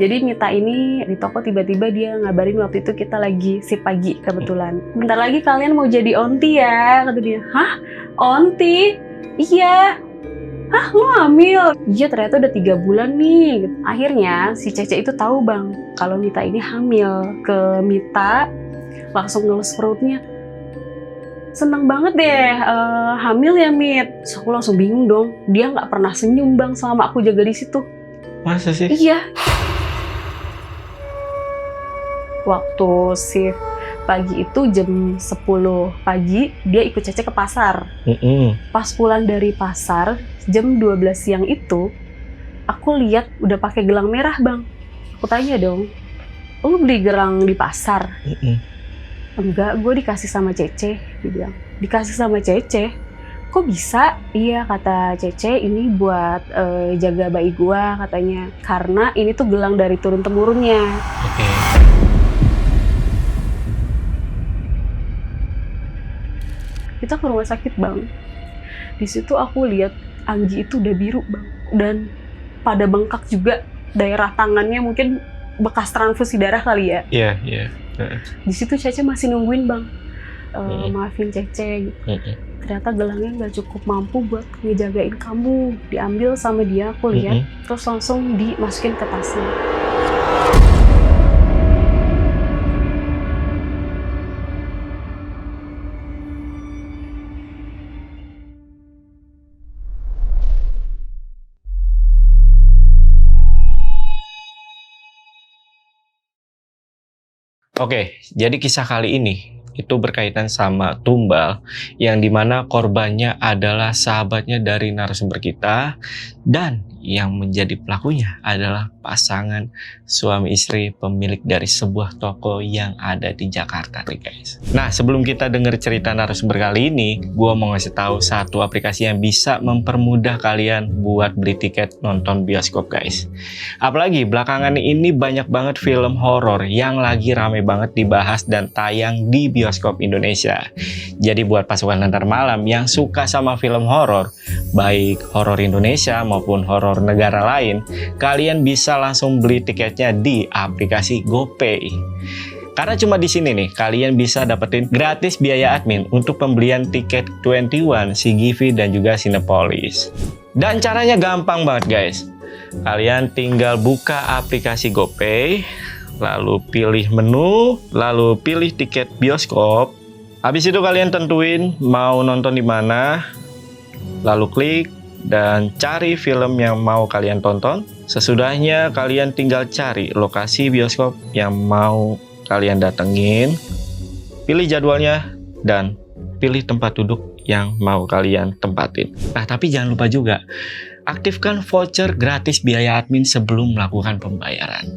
Jadi Mita ini di toko tiba-tiba dia ngabarin waktu itu kita lagi shift pagi kebetulan. Bentar lagi kalian mau jadi onti ya, kata dia. Hah? Onti? Iya. Hah, lo hamil? Iya, ternyata udah 3 bulan nih. Akhirnya si Cece itu tahu bang kalau Mita ini hamil. Ke Mita langsung ngelus perutnya. Seneng banget deh, hamil ya Mit. So, aku langsung bingung dong. Dia nggak pernah senyum bang selama aku jaga di situ. Masa sih? Iya. Waktu shift pagi itu jam 10 pagi, dia ikut Cece ke pasar. Pas pulang dari pasar, jam 12 siang itu, aku lihat udah pakai gelang merah bang. Aku tanya dong, lu beli gelang di pasar? Enggak, gue dikasih sama Cece. Dia bilang, dikasih sama Cece? Kok bisa? Iya, kata Cece, ini buat jaga bayi gue katanya. Karena ini tuh gelang dari turun-temurunnya. Oke. Kita ke rumah sakit bang. Di situ aku lihat Anggi itu udah biru bang, dan pada bengkak juga. Daerah tangannya mungkin bekas transfusi darah kali ya. Iya. Di situ Cece masih nungguin bang. Maafin Cece gitu. Ternyata gelangnya nggak cukup mampu buat ngejagain kamu. Diambil sama dia, aku lihat, terus langsung dimasukin ke tasnya. Oke, jadi kisah kali ini itu berkaitan sama Tumbal yang dimana korbannya adalah sahabatnya dari narasumber kita dan yang menjadi pelakunya adalah pasangan suami istri pemilik dari sebuah toko yang ada di Jakarta nih guys. Nah sebelum kita denger cerita narasumber kali ini, gue mau ngasih tahu satu aplikasi yang bisa mempermudah kalian buat beli tiket nonton bioskop guys. Apalagi belakangan ini banyak banget film horor yang lagi rame banget dibahas dan tayang di bioskop Indonesia. Jadi buat pasukan Lentar Malam yang suka sama film horor, baik horor Indonesia maupun horor negara lain, kalian bisa langsung beli tiketnya di aplikasi GoPay. Karena cuma di sini nih kalian bisa dapetin gratis biaya admin untuk pembelian tiket 21, CGV dan juga Cinepolis. Dan caranya gampang banget guys. Kalian tinggal buka aplikasi GoPay, lalu pilih menu, lalu pilih tiket bioskop. Habis itu kalian tentuin mau nonton di mana, lalu klik dan cari film yang mau kalian tonton. Sesudahnya kalian tinggal cari lokasi bioskop yang mau kalian datengin, pilih jadwalnya, dan pilih tempat duduk yang mau kalian tempatin. Nah tapi jangan lupa juga aktifkan voucher gratis biaya admin sebelum melakukan pembayaran.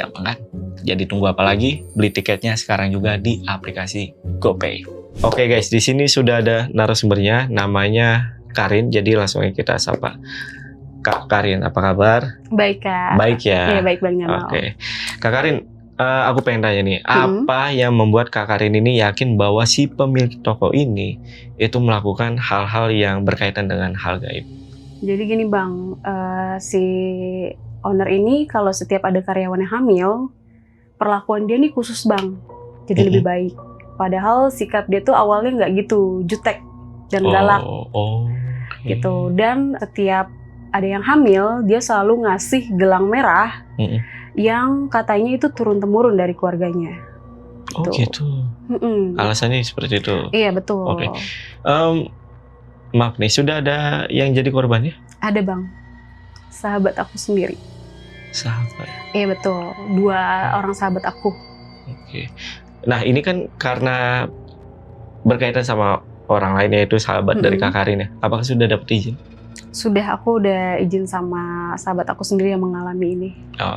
Gampang kan? Jadi tunggu apa lagi? Beli tiketnya sekarang juga di aplikasi GoPay. Oke guys, di sini sudah ada narasumbernya, namanya Karin. Jadi langsung kita sapa. Kak Karin, apa kabar? Baik kak. Baik ya. Iya baik banget. Oke. Kak Karin, aku pengen tanya nih, apa yang membuat Kak Karin ini yakin bahwa si pemilik toko ini itu melakukan hal-hal yang berkaitan dengan hal gaib? Jadi gini bang, si owner ini kalau setiap ada karyawan yang hamil, perlakuan dia nih khusus bang, jadi lebih baik. Padahal sikap dia tuh awalnya nggak gitu, jutek dan galak, gitu. Dan setiap ada yang hamil, dia selalu ngasih gelang merah yang katanya itu turun-temurun dari keluarganya. Oh gitu. Alasannya seperti itu? Iya betul. Oke. Maaf nih, sudah ada yang jadi korbannya? Ada bang, sahabat aku sendiri. Sahabat? Iya betul, 2 orang sahabat aku. Oke. Nah ini kan karena berkaitan sama orang lain, yaitu sahabat dari Kak Karin ya. Apakah sudah dapat izin? Sudah, aku udah izin sama sahabat aku sendiri yang mengalami ini.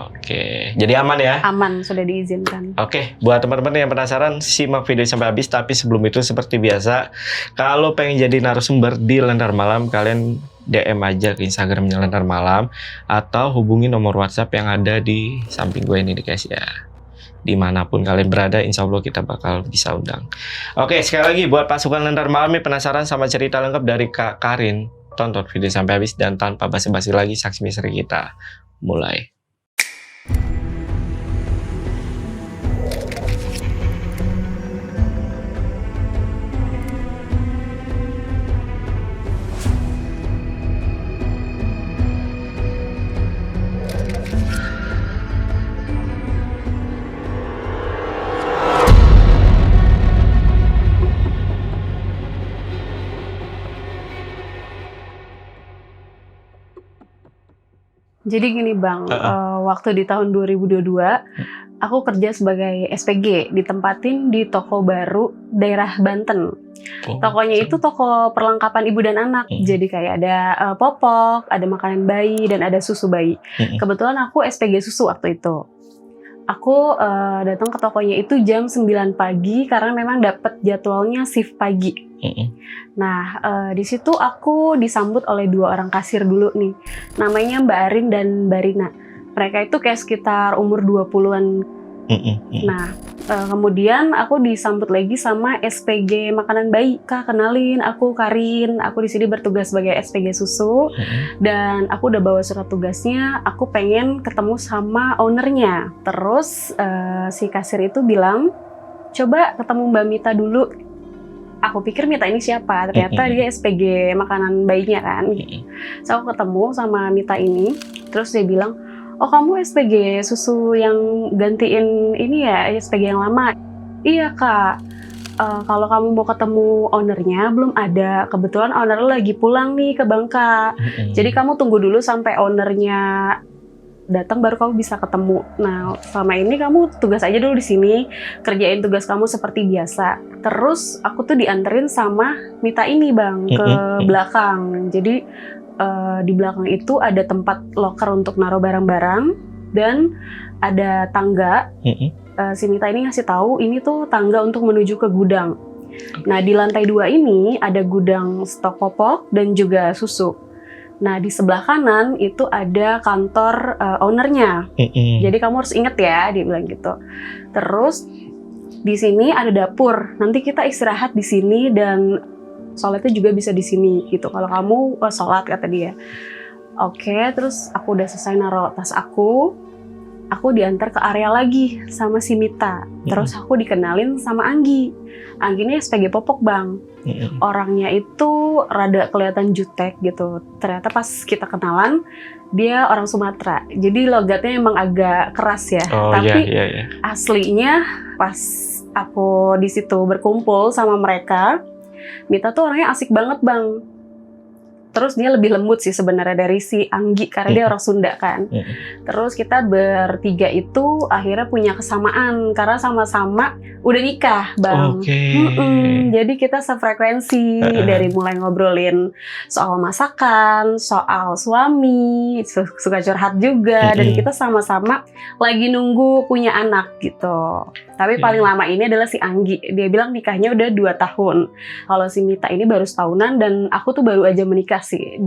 Oke, jadi aman ya? Aman, sudah diizinkan. Oke, buat teman-teman yang penasaran, simak video sampai habis. Tapi sebelum itu seperti biasa, kalau pengen jadi narasumber di Lentar Malam, kalian DM aja ke Instagramnya Lentar Malam atau hubungi nomor WhatsApp yang ada di samping gue ini guys ya. Dimanapun kalian berada, insya Allah kita bakal bisa undang. Oke, sekali lagi buat pasukan Lentar Malam yang penasaran sama cerita lengkap dari Kak Karin, tonton video sampai habis dan tanpa basa-basi lagi, saksi misteri kita mulai. Jadi gini Bang, waktu di tahun 2022, aku kerja sebagai SPG, ditempatin di toko baru daerah Banten. Tokonya itu toko perlengkapan ibu dan anak, jadi kayak ada popok, ada makanan bayi, dan ada susu bayi. Kebetulan aku SPG susu waktu itu. Aku datang ke tokonya itu jam 9 pagi karena memang dapat jadwalnya shift pagi. Nah, di situ aku disambut oleh 2 orang kasir dulu nih. Namanya Mbak Arin dan Mbak Rina. Mereka itu kayak sekitar umur 20-an. Nah, kemudian aku disambut lagi sama SPG makanan bayi. Kak, kenalin, aku Karin. Aku di sini bertugas sebagai SPG susu. Dan aku udah bawa surat tugasnya. Aku pengen ketemu sama ownernya. Terus si kasir itu bilang, coba ketemu Mbak Mita dulu. Aku pikir Mita ini siapa? Ternyata dia SPG makanan bayinya kan. So aku ketemu sama Mita ini. Terus dia bilang, oh kamu SPG susu yang gantiin ini ya, SPG yang lama? Iya Kak, kalau kamu mau ketemu ownernya belum ada. Kebetulan owner lagi pulang nih ke Bangka. Jadi kamu tunggu dulu sampai ownernya datang baru kamu bisa ketemu. Nah, selama ini kamu tugas aja dulu di sini, kerjain tugas kamu seperti biasa. Terus aku tuh dianterin sama Mita ini Bang ke belakang. Jadi di belakang itu ada tempat loker untuk naruh barang-barang dan ada tangga. Si Mita ini ngasih tahu ini tuh tangga untuk menuju ke gudang. Nah, di lantai 2 ini ada gudang stok popok dan juga susu. Nah, di sebelah kanan itu ada kantor ownernya. Jadi kamu harus inget ya, dia bilang gitu. Terus di sini ada dapur. Nanti kita istirahat di sini dan sholatnya juga bisa di sini gitu. Kalau kamu sholat, kata dia. Oke, terus aku udah selesai naruh tas aku diantar ke area lagi sama si Mita. Terus aku dikenalin sama Anggi. Anggi ini SPG popok Bang. Orangnya itu rada kelihatan jutek gitu. Ternyata pas kita kenalan, dia orang Sumatera. Jadi logatnya emang agak keras ya. Tapi aslinya pas aku di situ berkumpul sama mereka, Mita tuh orangnya asik banget Bang. Terus dia lebih lembut sih sebenarnya dari si Anggi karena dia orang Sunda kan. Terus kita bertiga itu akhirnya punya kesamaan karena sama-sama udah nikah Bang. Jadi kita sefrekuensi dari mulai ngobrolin soal masakan, soal suami, suka curhat juga, dan kita sama-sama lagi nunggu punya anak gitu. Tapi paling lama ini adalah si Anggi. Dia bilang nikahnya udah 2 tahun. Kalau si Mita ini baru setahunan dan aku tuh baru aja menikah sih.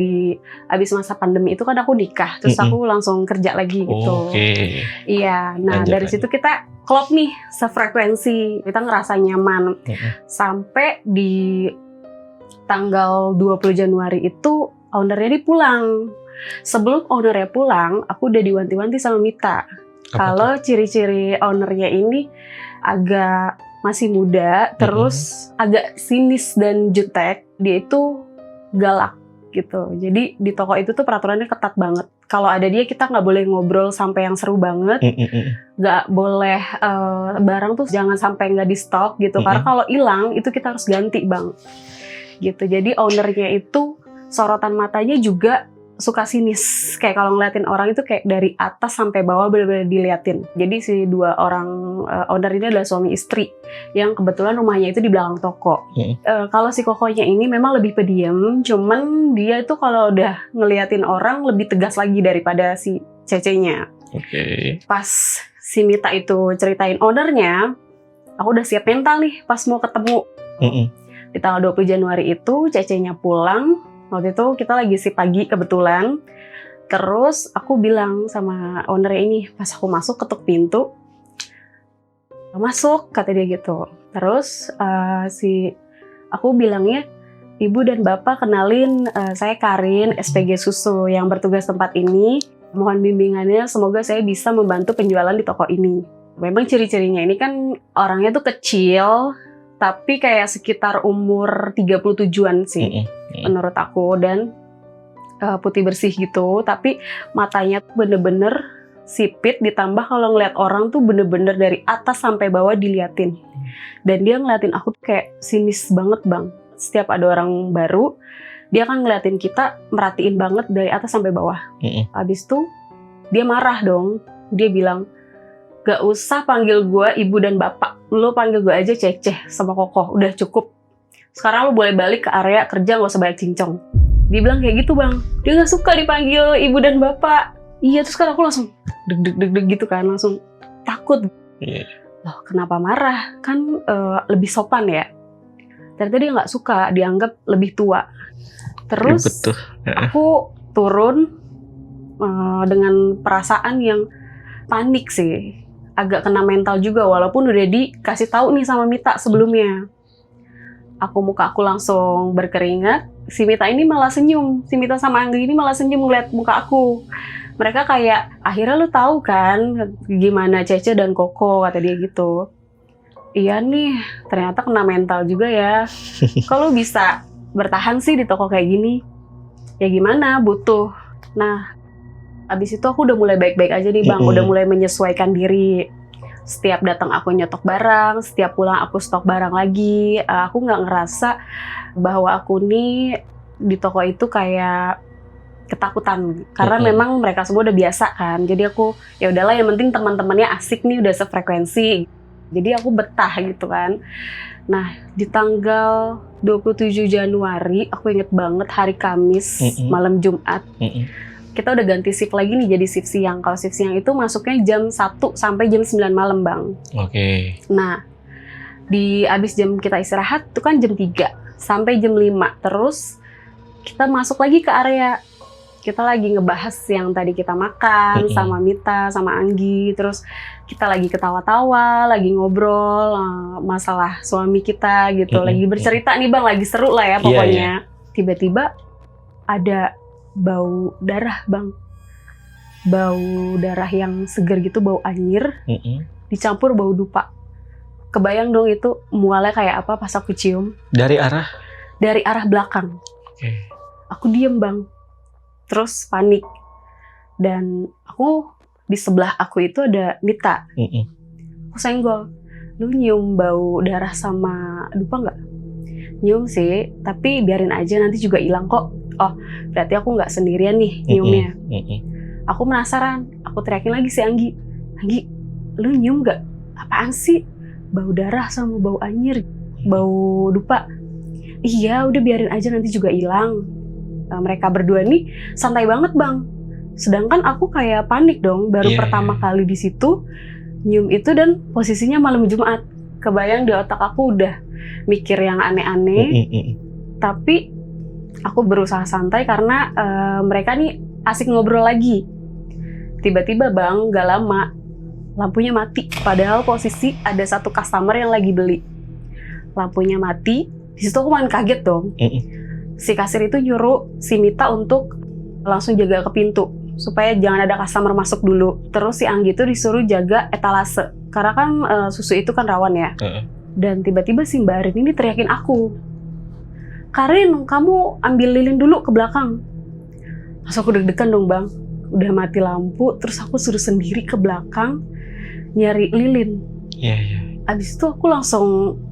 Abis masa pandemi itu kan aku nikah. Terus aku langsung kerja lagi gitu. Iya, nah dari situ kita klop nih, sefrekuensi. Kita ngerasa nyaman. Sampai di tanggal 20 Januari itu ownernya dia pulang. Sebelum ownernya pulang, aku udah diwanti-wanti sama Mita. Kalau ciri-ciri ownernya ini agak masih muda, terus agak sinis dan jutek, dia itu galak gitu. Jadi di toko itu tuh peraturannya ketat banget. Kalau ada dia kita nggak boleh ngobrol sampai yang seru banget, nggak boleh barang tuh jangan sampai nggak di stok gitu. Karena kalau hilang itu kita harus ganti Bang. Gitu. Jadi ownernya itu sorotan matanya juga suka sinis, kayak kalau ngeliatin orang itu kayak dari atas sampai bawah benar-benar diliatin. Jadi si 2 orang owner ini adalah suami istri yang kebetulan rumahnya itu di belakang toko. Kalau si kokonya ini memang lebih pendiam, cuman dia itu kalau udah ngeliatin orang lebih tegas lagi daripada si cecenya. Pas si Mita itu ceritain ownernya, aku udah siap mental nih pas mau ketemu. Di tanggal 20 Januari itu cecenya pulang. Waktu itu kita lagi si pagi kebetulan. Terus aku bilang sama ownernya ini, pas aku masuk ketuk pintu, masuk kata dia gitu. Terus aku bilangnya, Ibu dan Bapak kenalin, saya Karin, SPG susu yang bertugas tempat ini. Mohon bimbingannya, semoga saya bisa membantu penjualan di toko ini. Memang ciri-cirinya ini kan orangnya tuh kecil, tapi kayak sekitar umur 37-an sih menurut aku, dan putih bersih gitu, tapi matanya tuh bener-bener sipit, ditambah kalau ngeliat orang tuh bener-bener dari atas sampai bawah diliatin. Dan dia ngeliatin aku tuh kayak sinis banget Bang. Setiap ada orang baru, dia kan ngeliatin kita, merhatiin banget dari atas sampai bawah. Habis itu Dia marah dong. Dia bilang, gak usah panggil gue ibu dan bapak. Lo panggil gue aja Cece sama Kokoh. Udah cukup. Sekarang lo boleh balik ke area kerja, gak usah banyak cincong. Dia bilang kayak gitu bang. Dia gak suka dipanggil ibu dan bapak. Iya, terus kan aku langsung deg-deg gitu kan. Langsung takut. Loh, kenapa marah? Kan lebih sopan ya. Ternyata dia gak suka, dianggap lebih tua. Terus betul. Aku turun dengan perasaan yang panik sih. Agak kena mental juga walaupun udah dikasih tahu nih sama Mita sebelumnya. Muka aku langsung berkeringat. Si Mita ini malah senyum. Si Mita sama Anggi ini malah senyum ngeliat muka aku. Mereka kayak, akhirnya lu tahu kan gimana Cece dan Koko, kata dia gitu. Iya nih, ternyata kena mental juga ya. Kalau bisa bertahan sih di toko kayak gini. Ya gimana, butuh. Nah, abis itu aku udah mulai baik-baik aja nih bang. Udah mulai menyesuaikan diri. Setiap datang aku nyetok barang, setiap pulang aku stok barang lagi. Aku nggak ngerasa bahwa aku nih di toko itu kayak ketakutan, karena memang mereka semua udah biasa kan. Jadi aku ya udahlah, yang penting teman-temannya asik nih, udah sefrekuensi. Jadi aku betah gitu kan. Nah, di tanggal 27 Januari, aku inget banget hari Kamis, malam Jumat. Kita udah ganti shift lagi nih jadi shift siang. Kalau shift siang itu masuknya jam 1 sampai jam 9 malam, Bang. Oke. Nah, abis jam kita istirahat itu kan jam 3 sampai jam 5. Terus kita masuk lagi ke area. Kita lagi ngebahas yang tadi kita makan sama Mita, sama Anggi. Terus kita lagi ketawa-tawa, lagi ngobrol masalah suami kita gitu. Lagi bercerita nih Bang, lagi seru lah ya pokoknya. Tiba-tiba ada bau darah Bang. Bau darah yang seger gitu, bau anyir. Dicampur bau dupa. Kebayang dong itu mualnya kayak apa pas aku cium. Dari arah? Dari arah belakang. Aku diem Bang. Terus panik. Dan aku di sebelah aku itu ada Mita. Aku senggol. Lu nyium bau darah sama dupa nggak? Nyium sih, tapi biarin aja, nanti juga hilang kok. Oh, berarti aku nggak sendirian nih nyiumnya. Aku penasaran. Aku teriakin lagi si Anggi. Anggi, lu nyium nggak? Apaan sih? Bau darah sama bau anyir, bau dupa. Iya, udah biarin aja, nanti juga hilang. Mereka berdua nih santai banget Bang. Sedangkan aku kayak panik dong, baru pertama kali di situ nyium itu dan posisinya malam Jumat. Kebayang di otak aku udah mikir yang aneh-aneh. Tapi aku berusaha santai karena mereka nih asik ngobrol lagi. Tiba-tiba Bang, gak lama lampunya mati. Padahal posisi ada satu customer yang lagi beli. Lampunya mati. Di situ aku makin kaget dong. Si kasir itu nyuruh si Mita untuk langsung jaga ke pintu supaya jangan ada customer masuk dulu. Terus si Anggi itu disuruh jaga etalase karena kan susu itu kan rawan ya. Dan tiba-tiba si Mbak Arin ini teriakin aku, Karin, kamu ambil lilin dulu ke belakang. Terus aku deg-degan dong Bang. Udah mati lampu, terus aku suruh sendiri ke belakang nyari lilin. Abis itu aku langsung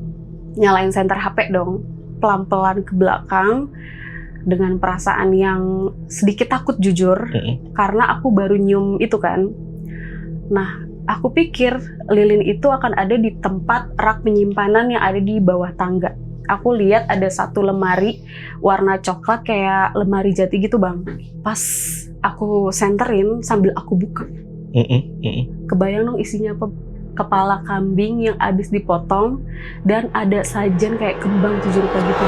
nyalain senter HP dong. Pelan-pelan ke belakang dengan perasaan yang sedikit takut jujur, karena aku baru nyium itu kan. Nah, aku pikir lilin itu akan ada di tempat rak penyimpanan yang ada di bawah tangga. Aku lihat ada satu lemari warna coklat kayak lemari jati gitu Bang. Pas aku senterin sambil aku buka, kebayang dong isinya apa? Kepala kambing yang abis dipotong dan ada sajen kayak kembang 7 rupa gitu.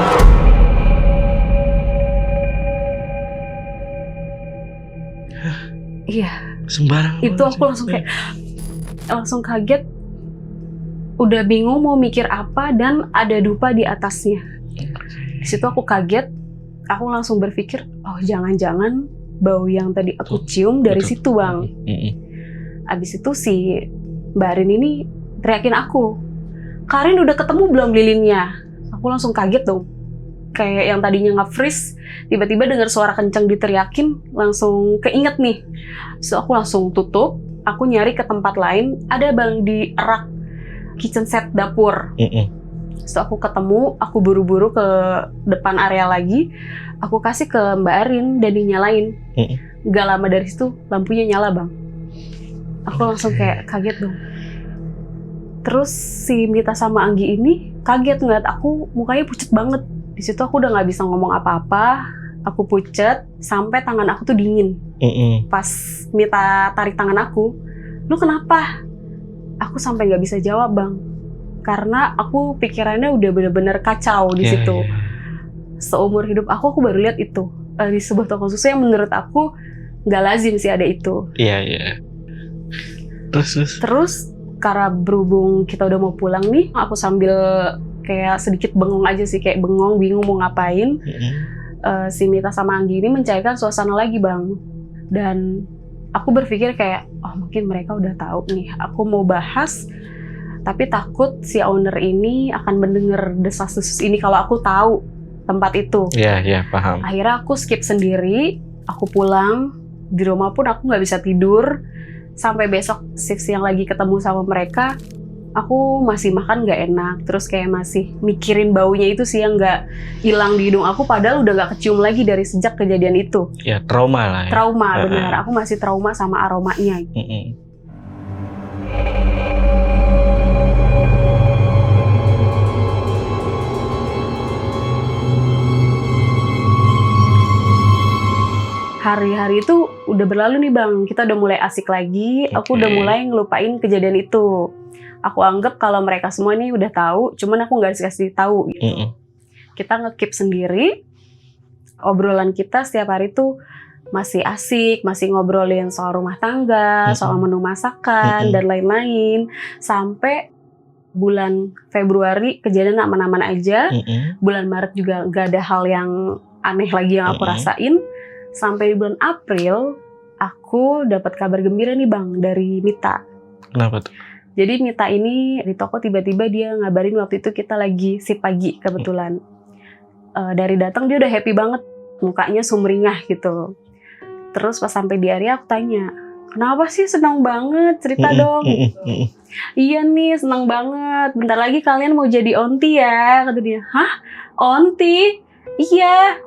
Iya. Sembarang. Itu aku langsung kaget. Udah bingung mau mikir apa dan ada dupa di atasnya. Di situ aku kaget. Aku langsung berpikir, oh jangan-jangan bau yang tadi aku cium dari situ Bang. Abis itu si Mbak Arin ini teriakin aku, Karin udah ketemu belum lilinnya? Aku langsung kaget dong. Kayak yang tadinya nge-freeze, tiba-tiba dengar suara kencang diteriakin, langsung keinget nih. So aku langsung tutup, aku nyari ke tempat lain, ada Bang di rak kitchen set dapur. So aku ketemu, aku buru-buru ke depan area lagi, aku kasih ke Mbak Arin dan dinyalain. Gak lama dari situ lampunya nyala bang. Aku langsung kayak kaget dong. Terus si Mita sama Anggi ini kaget ngeliat aku mukanya pucet banget. Di situ aku udah nggak bisa ngomong apa-apa. Aku pucet sampai tangan aku tuh dingin. Pas Mita tarik tangan aku, lu kenapa? Aku sampai nggak bisa jawab bang. Karena aku pikirannya udah bener-bener kacau di situ. Seumur hidup aku baru lihat itu di sebuah toko susu yang menurut aku nggak lazim sih ada itu. Iya. Terus karena berhubung kita udah mau pulang nih, aku sambil kayak sedikit bengong aja sih, kayak bengong, bingung mau ngapain. Si Mita sama Anggi ini mencairkan suasana lagi bang. Dan aku berpikir kayak, oh mungkin mereka udah tahu nih, aku mau bahas. Tapi takut si owner ini akan mendengar desas-desus ini kalau aku tahu tempat itu. Iya, paham. Akhirnya aku skip sendiri, aku pulang. Di rumah pun aku nggak bisa tidur. Sampai besok shift siang lagi ketemu sama mereka, aku masih makan nggak enak. Terus kayak masih mikirin baunya itu sih yang nggak hilang di hidung aku. Padahal udah nggak kecium lagi dari sejak kejadian itu. Ya, trauma lah ya. Trauma, benar. Aku masih trauma sama aromanya. Hari-hari itu udah berlalu nih bang, kita udah mulai asik lagi, aku udah mulai ngelupain kejadian itu. Aku anggap kalau mereka semua nih udah tahu, cuman aku nggak dikasih tahu gitu. Kita nge-keep sendiri, obrolan kita setiap hari tuh masih asik, masih ngobrolin soal rumah tangga, soal menu masakan, dan lain-lain. Sampai bulan Februari kejadian aman-aman aja, bulan Maret juga nggak ada hal yang aneh lagi yang aku rasain. Sampai di bulan April, aku dapat kabar gembira nih bang dari Mita. Kenapa tuh? Jadi Mita ini di toko tiba-tiba dia ngabarin waktu itu kita lagi sip pagi kebetulan. Dari datang dia udah happy banget, mukanya sumringah gitu. Terus pas sampai di area aku tanya, kenapa sih senang banget, cerita dong. Iya nih senang banget, bentar lagi kalian mau jadi onti ya, kata dia. Hah? Onti? Iya.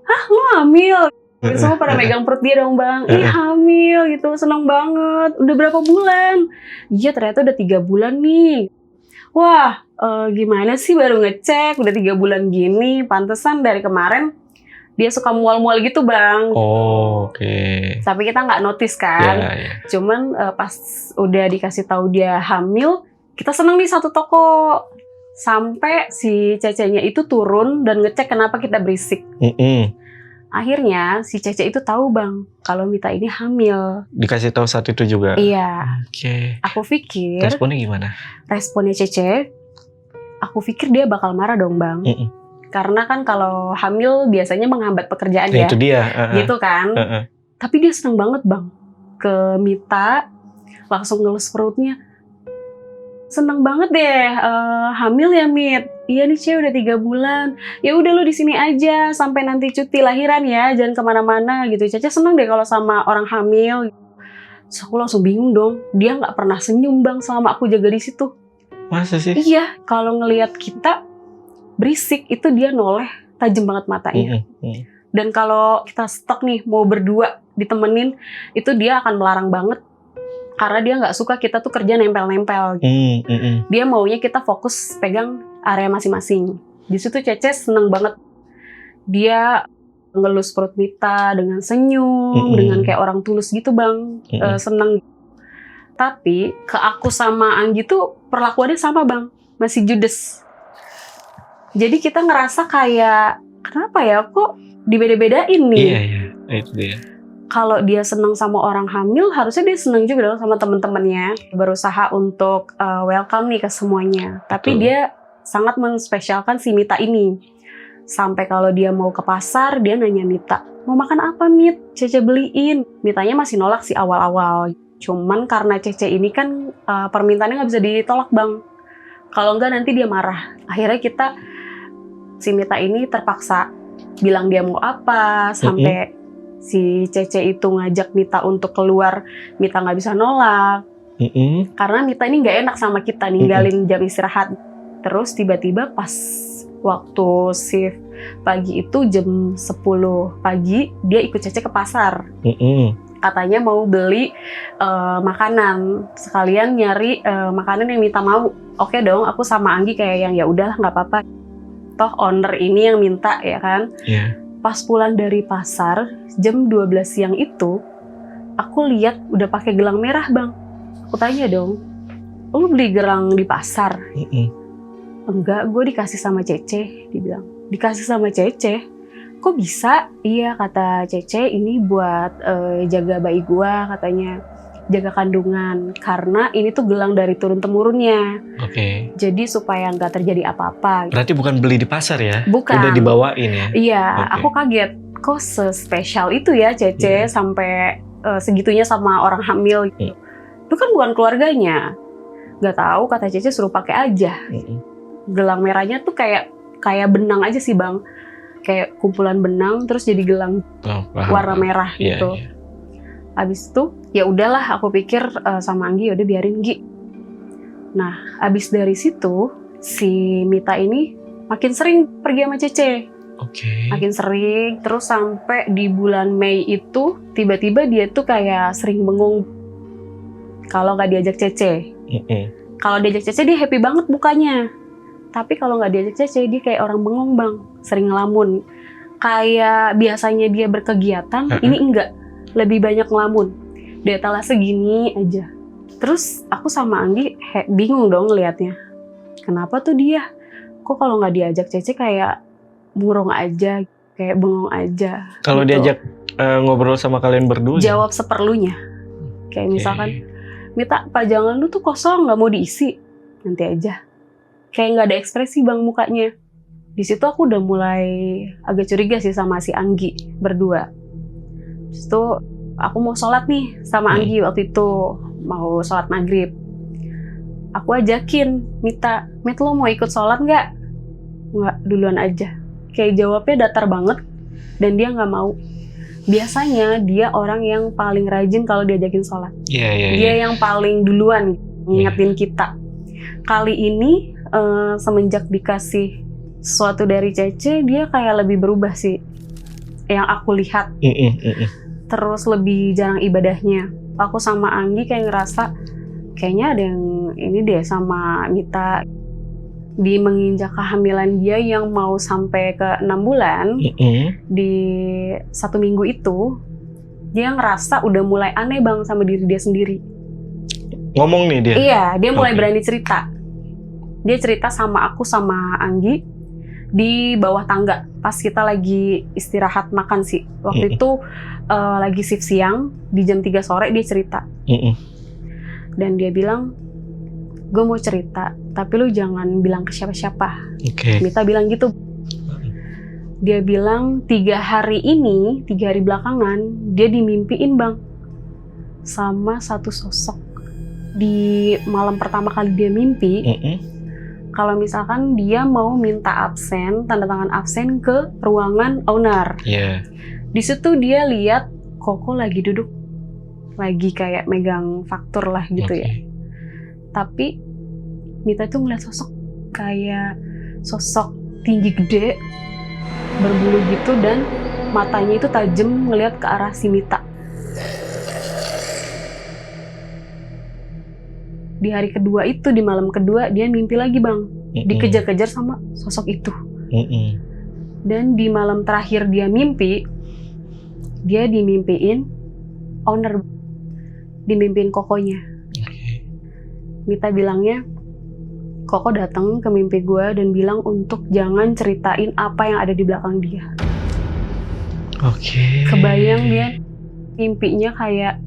Hah, lu hamil? Semua pada megang perut dia dong bang. Ih hamil gitu, seneng banget. Udah berapa bulan? Iya ternyata udah 3 bulan nih. Wah gimana sih baru ngecek udah 3 bulan gini. Pantesan dari kemarin dia suka mual-mual gitu bang. Oke. Tapi kita nggak notice kan. Cuman pas udah dikasih tahu dia hamil, kita seneng nih satu toko. Sampai si Cece-nya itu turun dan ngecek kenapa kita berisik. Akhirnya si Cece itu tahu bang kalau Mita ini hamil. Dikasih tahu saat itu juga? Iya. Oke. Aku pikir responnya gimana? Responnya Cece, aku pikir dia bakal marah dong bang. Karena kan kalau hamil biasanya menghambat pekerjaan ya. Itu dia. Gitu kan. Tapi dia seneng banget bang ke Mita, langsung ngelus perutnya. Seneng banget deh, hamil ya Mit. Iya nih Cek udah 3 bulan. Ya udah lu di sini aja sampai nanti cuti lahiran ya, jangan kemana-mana gitu. Caca seneng deh kalau sama orang hamil. So, aku langsung bingung dong. Dia nggak pernah senyum bang selama aku jaga di situ. Masa sih? Iya, kalau ngelihat kita berisik itu dia noleh tajam banget matanya. Dan kalau kita stok nih mau berdua ditemenin, itu dia akan melarang banget. Karena dia nggak suka kita tuh kerja nempel-nempel. Dia maunya kita fokus pegang area masing-masing. Di situ Cece seneng banget. Dia ngelus perut Mita dengan senyum, dengan kayak orang tulus gitu bang. Seneng. Tapi ke aku sama Anggi tuh perlakuannya sama bang. Masih judes. Jadi kita ngerasa kayak, kenapa ya kok dibeda-bedain nih? Iya, itu dia. Kalau dia seneng sama orang hamil, harusnya dia seneng juga dong sama teman-temannya. Berusaha untuk welcome nih ke semuanya. Tapi dia sangat menspesialkan si Mita ini. Sampai kalau dia mau ke pasar, dia nanya Mita, mau makan apa Mit? Cece beliin. Mitanya masih nolak sih awal-awal. Cuman karena Cece ini kan permintaannya nggak bisa ditolak bang. Kalau enggak nanti dia marah. Akhirnya si Mita ini terpaksa bilang dia mau apa, sampai si Cece itu ngajak Mita untuk keluar, Mita nggak bisa nolak. Karena Mita ini nggak enak sama kita ninggalin jam istirahat. Terus tiba-tiba pas Waktu shift pagi itu jam 10 pagi, dia ikut Cece ke pasar. Katanya mau beli makanan, sekalian nyari makanan yang Mita mau. Oke dong, aku sama Anggi kayak yang ya udahlah nggak apa-apa. Toh owner ini yang minta ya kan. Pas pulang dari pasar jam 12 siang itu, aku lihat udah pakai gelang merah bang. Aku tanya dong, lu beli gelang di pasar? Enggak, gue dikasih sama Cece, dibilang. Dikasih sama Cece? Kok bisa? Iya, kata Cece, ini buat jaga bayi gue, katanya. Jaga kandungan. Karena ini tuh gelang dari turun-temurunnya. Jadi supaya nggak terjadi apa-apa. Berarti bukan beli di pasar ya? Bukan. Udah dibawain ya? Iya, aku kaget. Kok spesial itu ya Cece sampai segitunya sama orang hamil gitu. Itu kan bukan keluarganya. Gak tahu, kata Cece suruh pakai aja. Gelang merahnya tuh kayak benang aja sih bang, kayak kumpulan benang terus jadi gelang warna merah gitu. Abis itu ya udahlah, aku pikir sama Anggi udah biarin Gi. Nah abis dari situ si Mita ini makin sering pergi sama Cece. Makin sering, terus sampai di bulan Mei itu tiba-tiba dia tuh kayak sering bengong kalau nggak diajak Cece. Kalau diajak Cece dia happy banget mukanya. Tapi kalau nggak diajak Cece, dia kayak orang bengong bang, sering ngelamun. Kayak biasanya dia berkegiatan, ini enggak, lebih banyak ngelamun. Dia talah segini aja. Terus aku sama Anggi bingung dong liatnya. Kenapa tuh dia? Kok kalau nggak diajak Cece kayak murung aja, kayak bengong aja. Kalau gitu. diajak ngobrol sama kalian berdua? Jawab seperlunya. Kayak misalkan, Mita, pajangan lu tuh kosong, nggak mau diisi. Nanti aja. Kayak nggak ada ekspresi bang mukanya. Di situ aku udah mulai agak curiga sih sama si Anggi berdua. Terus itu aku mau sholat nih sama Anggi waktu itu, mau sholat maghrib. Aku ajakin Mita, Mit lo mau ikut sholat nggak? Nggak, duluan aja. Kayak jawabnya datar banget dan dia nggak mau. Biasanya dia orang yang paling rajin kalau diajakin sholat. Dia yang paling duluan ngingetin kita. Kali ini semenjak dikasih sesuatu dari Cece, dia kayak lebih berubah sih, yang aku lihat. Terus lebih jarang ibadahnya. Aku sama Anggi kayak ngerasa kayaknya ada yang ini deh sama Mita. Di menginjak kehamilan dia yang mau sampai ke 6 bulan, di 1 minggu itu dia ngerasa udah mulai aneh bang sama diri dia sendiri. Ngomong nih dia? Iya, dia mulai berani cerita. Dia cerita sama aku sama Anggi di bawah tangga pas kita lagi istirahat makan sih. Waktu itu lagi shift siang, di jam 3 sore dia cerita. Dan dia bilang, gue mau cerita, tapi lu jangan bilang ke siapa-siapa. Mita bilang gitu. Dia bilang 3 hari belakangan, dia dimimpiin bang sama satu sosok. Di malam pertama kali dia mimpi, kalau misalkan dia mau minta absen, tanda tangan absen ke ruangan owner. Di situ dia lihat Koko lagi duduk, lagi kayak megang faktur lah gitu ya. Tapi Mita tuh ngeliat sosok kayak sosok tinggi gede, berbulu gitu, dan matanya itu tajam ngeliat ke arah si Mita. Di hari kedua itu, di malam kedua, dia mimpi lagi bang. Dikejar-kejar sama sosok itu. Dan di malam terakhir dia mimpi, dia dimimpiin owner, dimimpiin Kokonya. Mita bilangnya, Koko datang ke mimpi gue dan bilang untuk jangan ceritain apa yang ada di belakang dia. Kebayang dia mimpinya kayak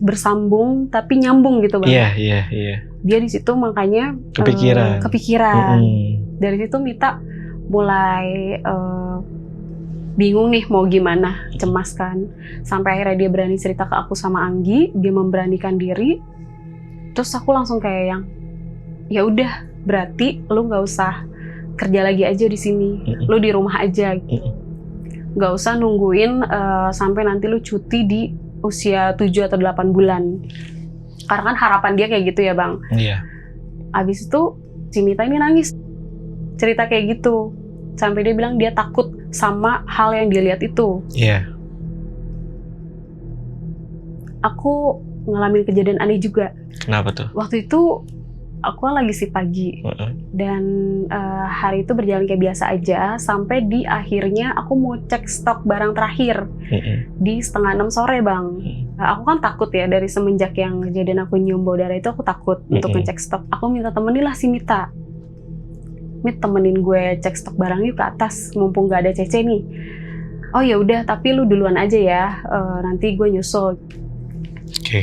bersambung tapi nyambung gitu bang. Dia di situ makanya kepikiran. Dari situ Mita mulai bingung nih mau gimana, cemas kan. Sampai akhirnya dia berani cerita ke aku sama Anggi, dia memberanikan diri. Terus aku langsung kayak yang, ya udah berarti lu nggak usah kerja lagi aja di sini, lu di rumah aja. Nggak usah nungguin sampai nanti lu cuti di usia 7 atau 8 bulan. Karena kan harapan dia kayak gitu ya bang. Abis itu si Mita ini nangis. cerita kayak gitu. Sampai dia bilang dia takut sama hal yang dia lihat itu. Iya. Aku ngalamin kejadian aneh juga. Kenapa tuh? Waktu itu aku kan lagi shift pagi. Dan hari itu berjalan kayak biasa aja. Sampai di akhirnya aku mau cek stok barang terakhir. Di 5:30 sore, Bang. Aku kan takut ya, dari semenjak yang kejadian aku nyium bau darah itu aku takut untuk ngecek stok. Aku minta temenin lah si Mita. Mit, temenin gue cek stok barang yuk ke atas, mumpung gak ada Cece nih. Oh ya udah, tapi lu duluan aja ya, nanti gue nyusul.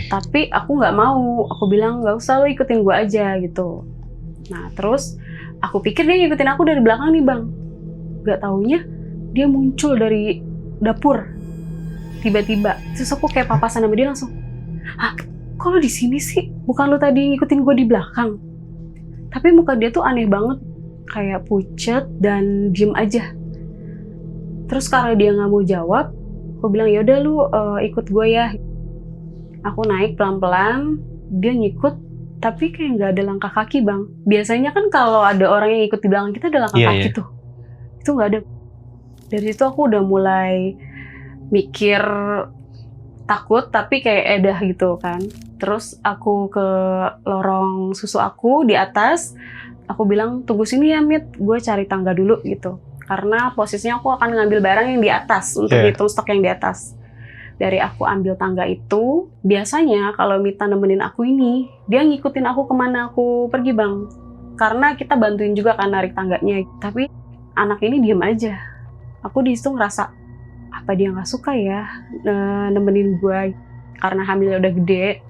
Tapi aku nggak mau, aku bilang nggak usah, lu ikutin gue aja gitu. Nah terus aku pikir dia ngikutin aku dari belakang nih, Bang. Gak taunya dia muncul dari dapur tiba-tiba. Terus aku kayak papasan sama dia langsung, ah kok lu di sini sih? Bukan lu tadi ngikutin gue di belakang? Tapi muka dia tuh aneh banget, kayak pucet dan diem aja. Terus karena dia nggak mau jawab, aku bilang yaudah lu ikut gue ya. Aku naik pelan-pelan, dia ngikut, tapi kayak nggak ada langkah kaki, Bang. Biasanya kan kalau ada orang yang ikut di belakang kita ada langkah kaki tuh. Itu nggak ada. Dari situ aku udah mulai mikir takut, tapi kayak edah gitu kan. Terus aku ke lorong susu aku di atas, aku bilang tunggu sini ya Mit, gue cari tangga dulu gitu. Karena posisinya aku akan ngambil barang yang di atas untuk hitung stok yang di atas. Dari aku ambil tangga itu, biasanya kalau Mita nemenin aku ini, dia ngikutin aku kemana aku pergi, Bang. Karena kita bantuin juga kan narik tangganya. Tapi anak ini diem aja. Aku di situ ngerasa, apa dia nggak suka ya nemenin gue karena hamilnya udah gede.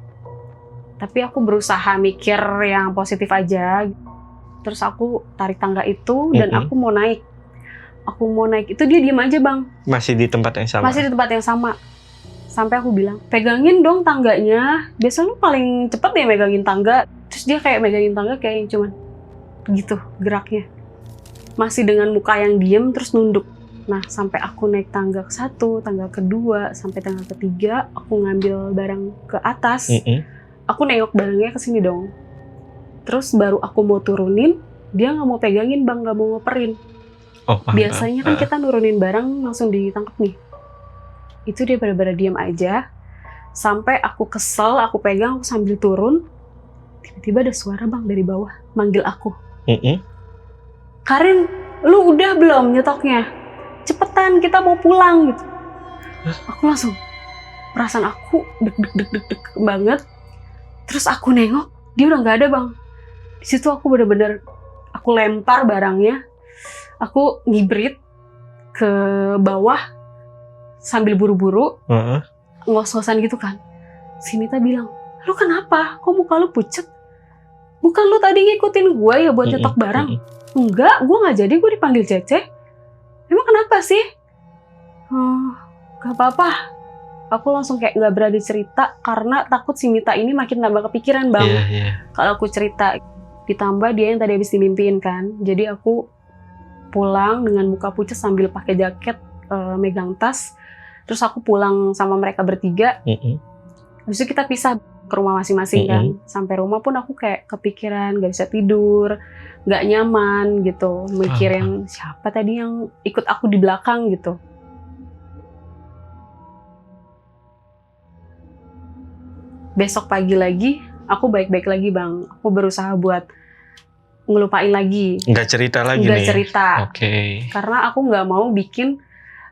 Tapi aku berusaha mikir yang positif aja. Terus aku tarik tangga itu dan aku mau naik. Aku mau naik itu dia diem aja, Bang. Masih di tempat yang sama? Masih di tempat yang sama. Sampai aku bilang, pegangin dong tangganya. Biasa lu paling cepet ya megangin tangga. Terus dia kayak megangin tangga kayak yang cuman gitu geraknya. Masih dengan muka yang diem terus nunduk. Nah sampai aku naik tangga ke-1, tangga ke-2, sampai tangga ke-3, aku ngambil barang ke atas. Aku nengok barangnya ke sini dong. Terus baru aku mau turunin, dia nggak mau pegangin, Bang, nggak mau ngoperin. Biasanya kan kita nurunin barang langsung ditangkap nih. Itu dia benar-benar diam aja. Sampai aku kesel, aku pegang, aku sambil turun. Tiba-tiba ada suara, Bang, dari bawah manggil aku. Karin, lu udah belum nyetoknya? Cepetan, kita mau pulang gitu. Aku langsung, perasaan aku deg banget. Terus aku nengok, dia udah nggak ada, Bang. Di situ aku benar-benar, aku lempar barangnya, aku ngibrit ke bawah sambil buru-buru, ngos-ngosan gitu kan. Si Mita bilang, lu kenapa? Kok muka lu pucet? Bukan lu tadi ngikutin gue ya buat nyetok barang? Enggak, gue nggak jadi, gue dipanggil Cece. Emang kenapa sih? Gak apa-apa. Aku langsung kayak nggak berani cerita karena takut si Mita ini makin tambah kepikiran, Bang. Kalau aku cerita, ditambah dia yang tadi habis dimimpiin kan. Jadi aku pulang dengan muka pucet sambil pakai jaket, megang tas. Terus aku pulang sama mereka bertiga. Habis itu kita pisah ke rumah masing-masing kan. Sampai rumah pun aku kayak kepikiran, gak bisa tidur, gak nyaman gitu. Mikirin siapa tadi yang ikut aku di belakang gitu. Besok pagi lagi, aku baik-baik lagi, Bang. Aku berusaha buat ngelupain lagi. Nggak cerita lagi Nggak nih? cerita. Karena aku nggak mau bikin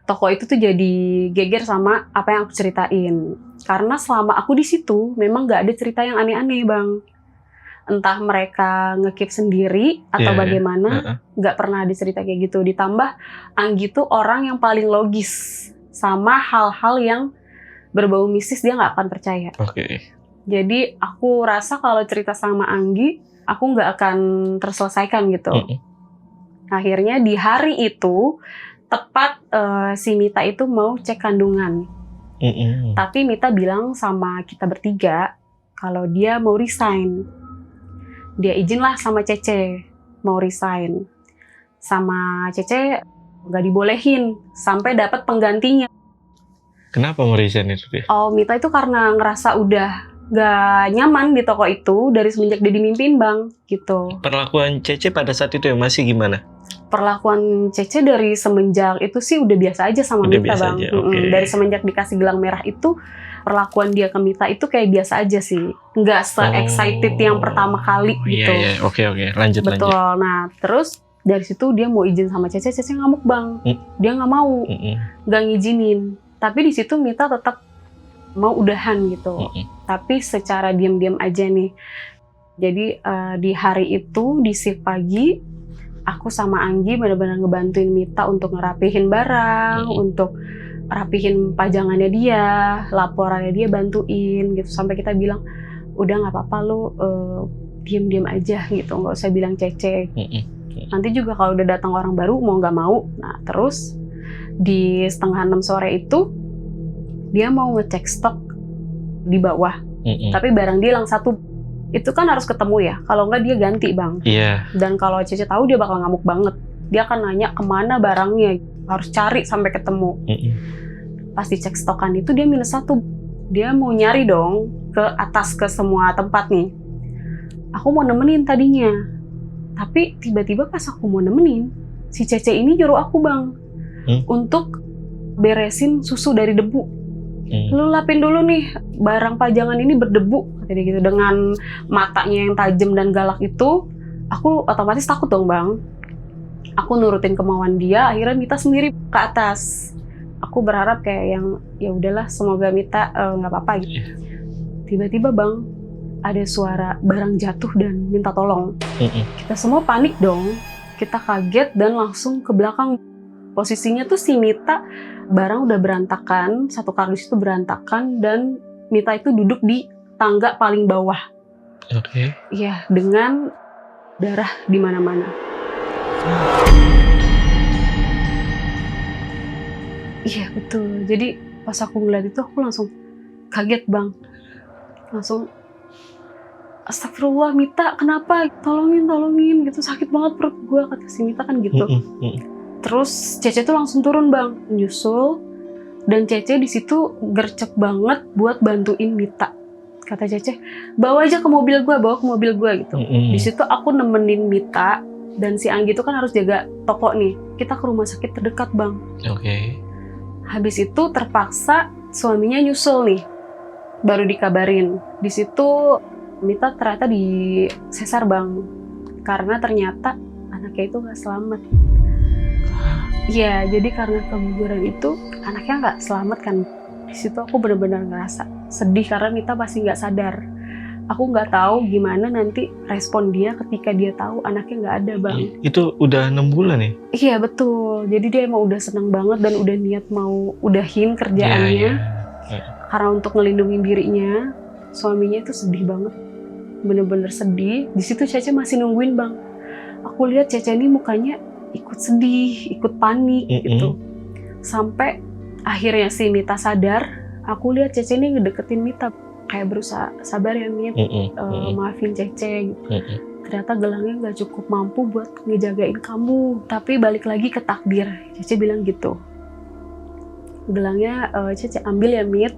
toko itu tuh jadi geger sama apa yang aku ceritain. Karena selama aku di situ memang nggak ada cerita yang aneh-aneh, Bang. Entah mereka nge-keep sendiri atau bagaimana, nggak pernah ada cerita kayak gitu. Ditambah Anggi tuh orang yang paling logis sama hal-hal yang berbau mistis, dia nggak akan percaya. Jadi aku rasa kalau cerita sama Anggi, aku nggak akan terselesaikan gitu. Akhirnya di hari itu tepat si Mita itu mau cek kandungan. Tapi Mita bilang sama kita bertiga kalau dia mau resign. Dia izin lah sama Cece mau resign. Sama Cece nggak dibolehin sampai dapat penggantinya. Kenapa mau resign itu dia? Mita itu karena ngerasa udah nggak nyaman di toko itu dari semenjak dia dimimpiin Bang, gitu. Perlakuan Cece pada saat itu ya masih gimana? Perlakuan Cece dari semenjak itu sih udah biasa aja sama Udah Mita biasa Bang. aja, oke. Dari semenjak dikasih gelang merah itu, perlakuan dia ke Mita itu kayak biasa aja sih. Nggak se-excited yang pertama kali gitu. Iya, oke, lanjut. Betul. Nah, terus dari situ dia mau izin sama Cece ngamuk Bang. Dia nggak mau, nggak ngizinin. Tapi di situ Mita tetap mau udahan gitu. Tapi secara diam-diam aja nih. Jadi di hari itu, di shift pagi, aku sama Anggi benar-benar ngebantuin Mita untuk ngerapihin barang, untuk rapihin pajangannya dia, laporannya dia bantuin gitu. Sampai kita bilang, udah nggak apa-apa lo diam-diam aja gitu, nggak usah bilang Cece. Nanti juga kalau udah datang orang baru mau nggak mau. Nah terus di 5:30 sore itu dia mau ngecek stok di bawah, tapi barang dia hilang satu. Itu kan harus ketemu ya, kalau nggak dia ganti Bang. Iya. Dan kalau Cece tahu dia bakal ngamuk banget. Dia akan nanya kemana barangnya, harus cari sampai ketemu. Pas dicek stokan itu dia -1. Dia mau nyari dong ke atas ke semua tempat nih. Aku mau nemenin tadinya, tapi tiba-tiba pas aku mau nemenin, si Cece ini nyuruh aku Bang untuk beresin susu dari debu. Lu lapin dulu nih, barang pajangan ini berdebu, katanya gitu. Dengan matanya yang tajam dan galak itu, aku otomatis takut dong Bang. Aku nurutin kemauan dia, akhirnya Mita sendiri ke atas. Aku berharap kayak yang ya udahlah, semoga Mita nggak apa-apa gitu. Tiba-tiba Bang, ada suara barang jatuh dan minta tolong. Kita semua panik dong, kita kaget dan langsung ke belakang. Posisinya tuh si Mita, barang udah berantakan, satu kardus itu berantakan, dan Mita itu duduk di tangga paling bawah. Oke. Iya, dengan darah di mana-mana. Iya betul. Jadi pas aku ngeliat itu aku langsung kaget Bang. Langsung astagfirullah Mita, kenapa? Tolongin gitu, sakit banget perut gue, kata si Mita kan gitu. Terus Cece tuh langsung turun Bang, nyusul, dan Cece di situ gercep banget buat bantuin Mita. Kata Cece, bawa aja ke mobil gue gitu. Di situ aku nemenin Mita, dan si Anggi itu kan harus jaga toko nih. Kita ke rumah sakit terdekat Bang. Oke. Habis itu terpaksa suaminya nyusul nih, baru dikabarin. Di situ Mita ternyata di sesar Bang, karena ternyata anaknya itu nggak selamat. Iya, jadi karena keguguran itu anaknya nggak selamat kan. Di situ aku benar-benar ngerasa sedih karena Mita pasti nggak sadar. Aku nggak tahu gimana nanti respon dia ketika dia tahu anaknya nggak ada Bang. Itu udah 6 bulan ya? Iya betul. Jadi dia emang udah seneng banget dan udah niat mau udahin kerjaannya. Karena untuk ngelindungin dirinya, suaminya itu sedih banget. Bener-bener sedih. Di situ Cece masih nungguin Bang. Aku lihat Cece ini mukanya ikut sedih, ikut panik gitu. Sampai akhirnya si Mita sadar, aku lihat Cece ini ngedeketin Mita. Kayak berusaha, sabar ya Mit, maafin Cece gitu. Ternyata gelangnya nggak cukup mampu buat ngejagain kamu. Tapi balik lagi ke takdir, Cece bilang gitu. Gelangnya Cece ambil ya Mit.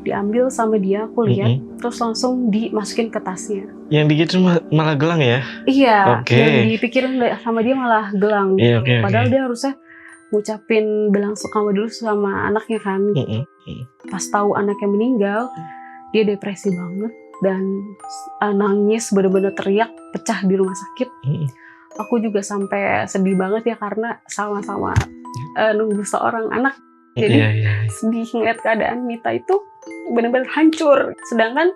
Diambil sama dia, aku lihat, terus langsung dimasukin ke tasnya. Yang digitu malah gelang ya? Iya, yang dipikirin sama dia malah gelang. Iya, padahal dia harusnya ngucapin bilang sukama dulu sama anaknya kan. Pas tahu anaknya meninggal, dia depresi banget dan nangis, bener-bener teriak, pecah di rumah sakit. Aku juga sampai sedih banget ya karena sama-sama nunggu seorang anak. Jadi sedih ngeliat keadaan Mita itu benar-benar hancur. Sedangkan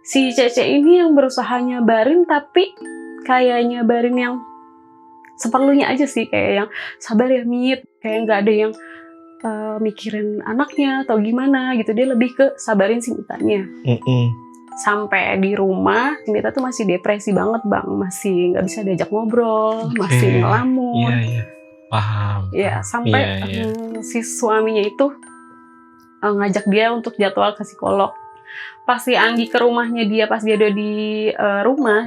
si Cece ini yang berusaha nyabarin, tapi kayak nyabarin yang seperlunya aja sih, kayak yang sabar ya Mit, kayak nggak ada yang mikirin anaknya atau gimana gitu. Dia lebih ke sabarin si Mitanya. Sampai di rumah Mita tuh masih depresi banget Bang, masih nggak bisa diajak ngobrol, masih ngelamun. Paham. Ya sampai si suaminya itu ngajak dia untuk jadwal ke psikolog. Pas si Anggi ke rumahnya dia, pas dia ada di rumah,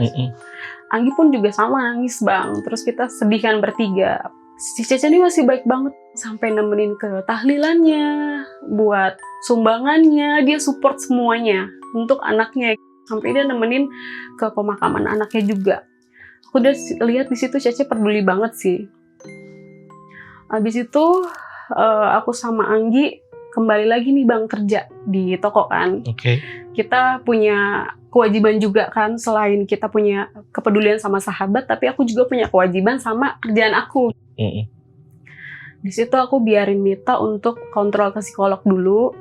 Anggi pun juga sama nangis Bang. Terus kita sedih kan bertiga. Si Cece ini masih baik banget, sampai nemenin ke tahlilannya, buat sumbangannya, dia support semuanya untuk anaknya. Sampai dia nemenin ke pemakaman anaknya juga. Aku udah lihat di situ Cece peduli banget sih. Habis itu aku sama Anggi kembali lagi nih Bang kerja di toko kan. Kita punya kewajiban juga kan, selain kita punya kepedulian sama sahabat, tapi aku juga punya kewajiban sama kerjaan aku. Di situ aku biarin Mita untuk kontrol ke psikolog dulu.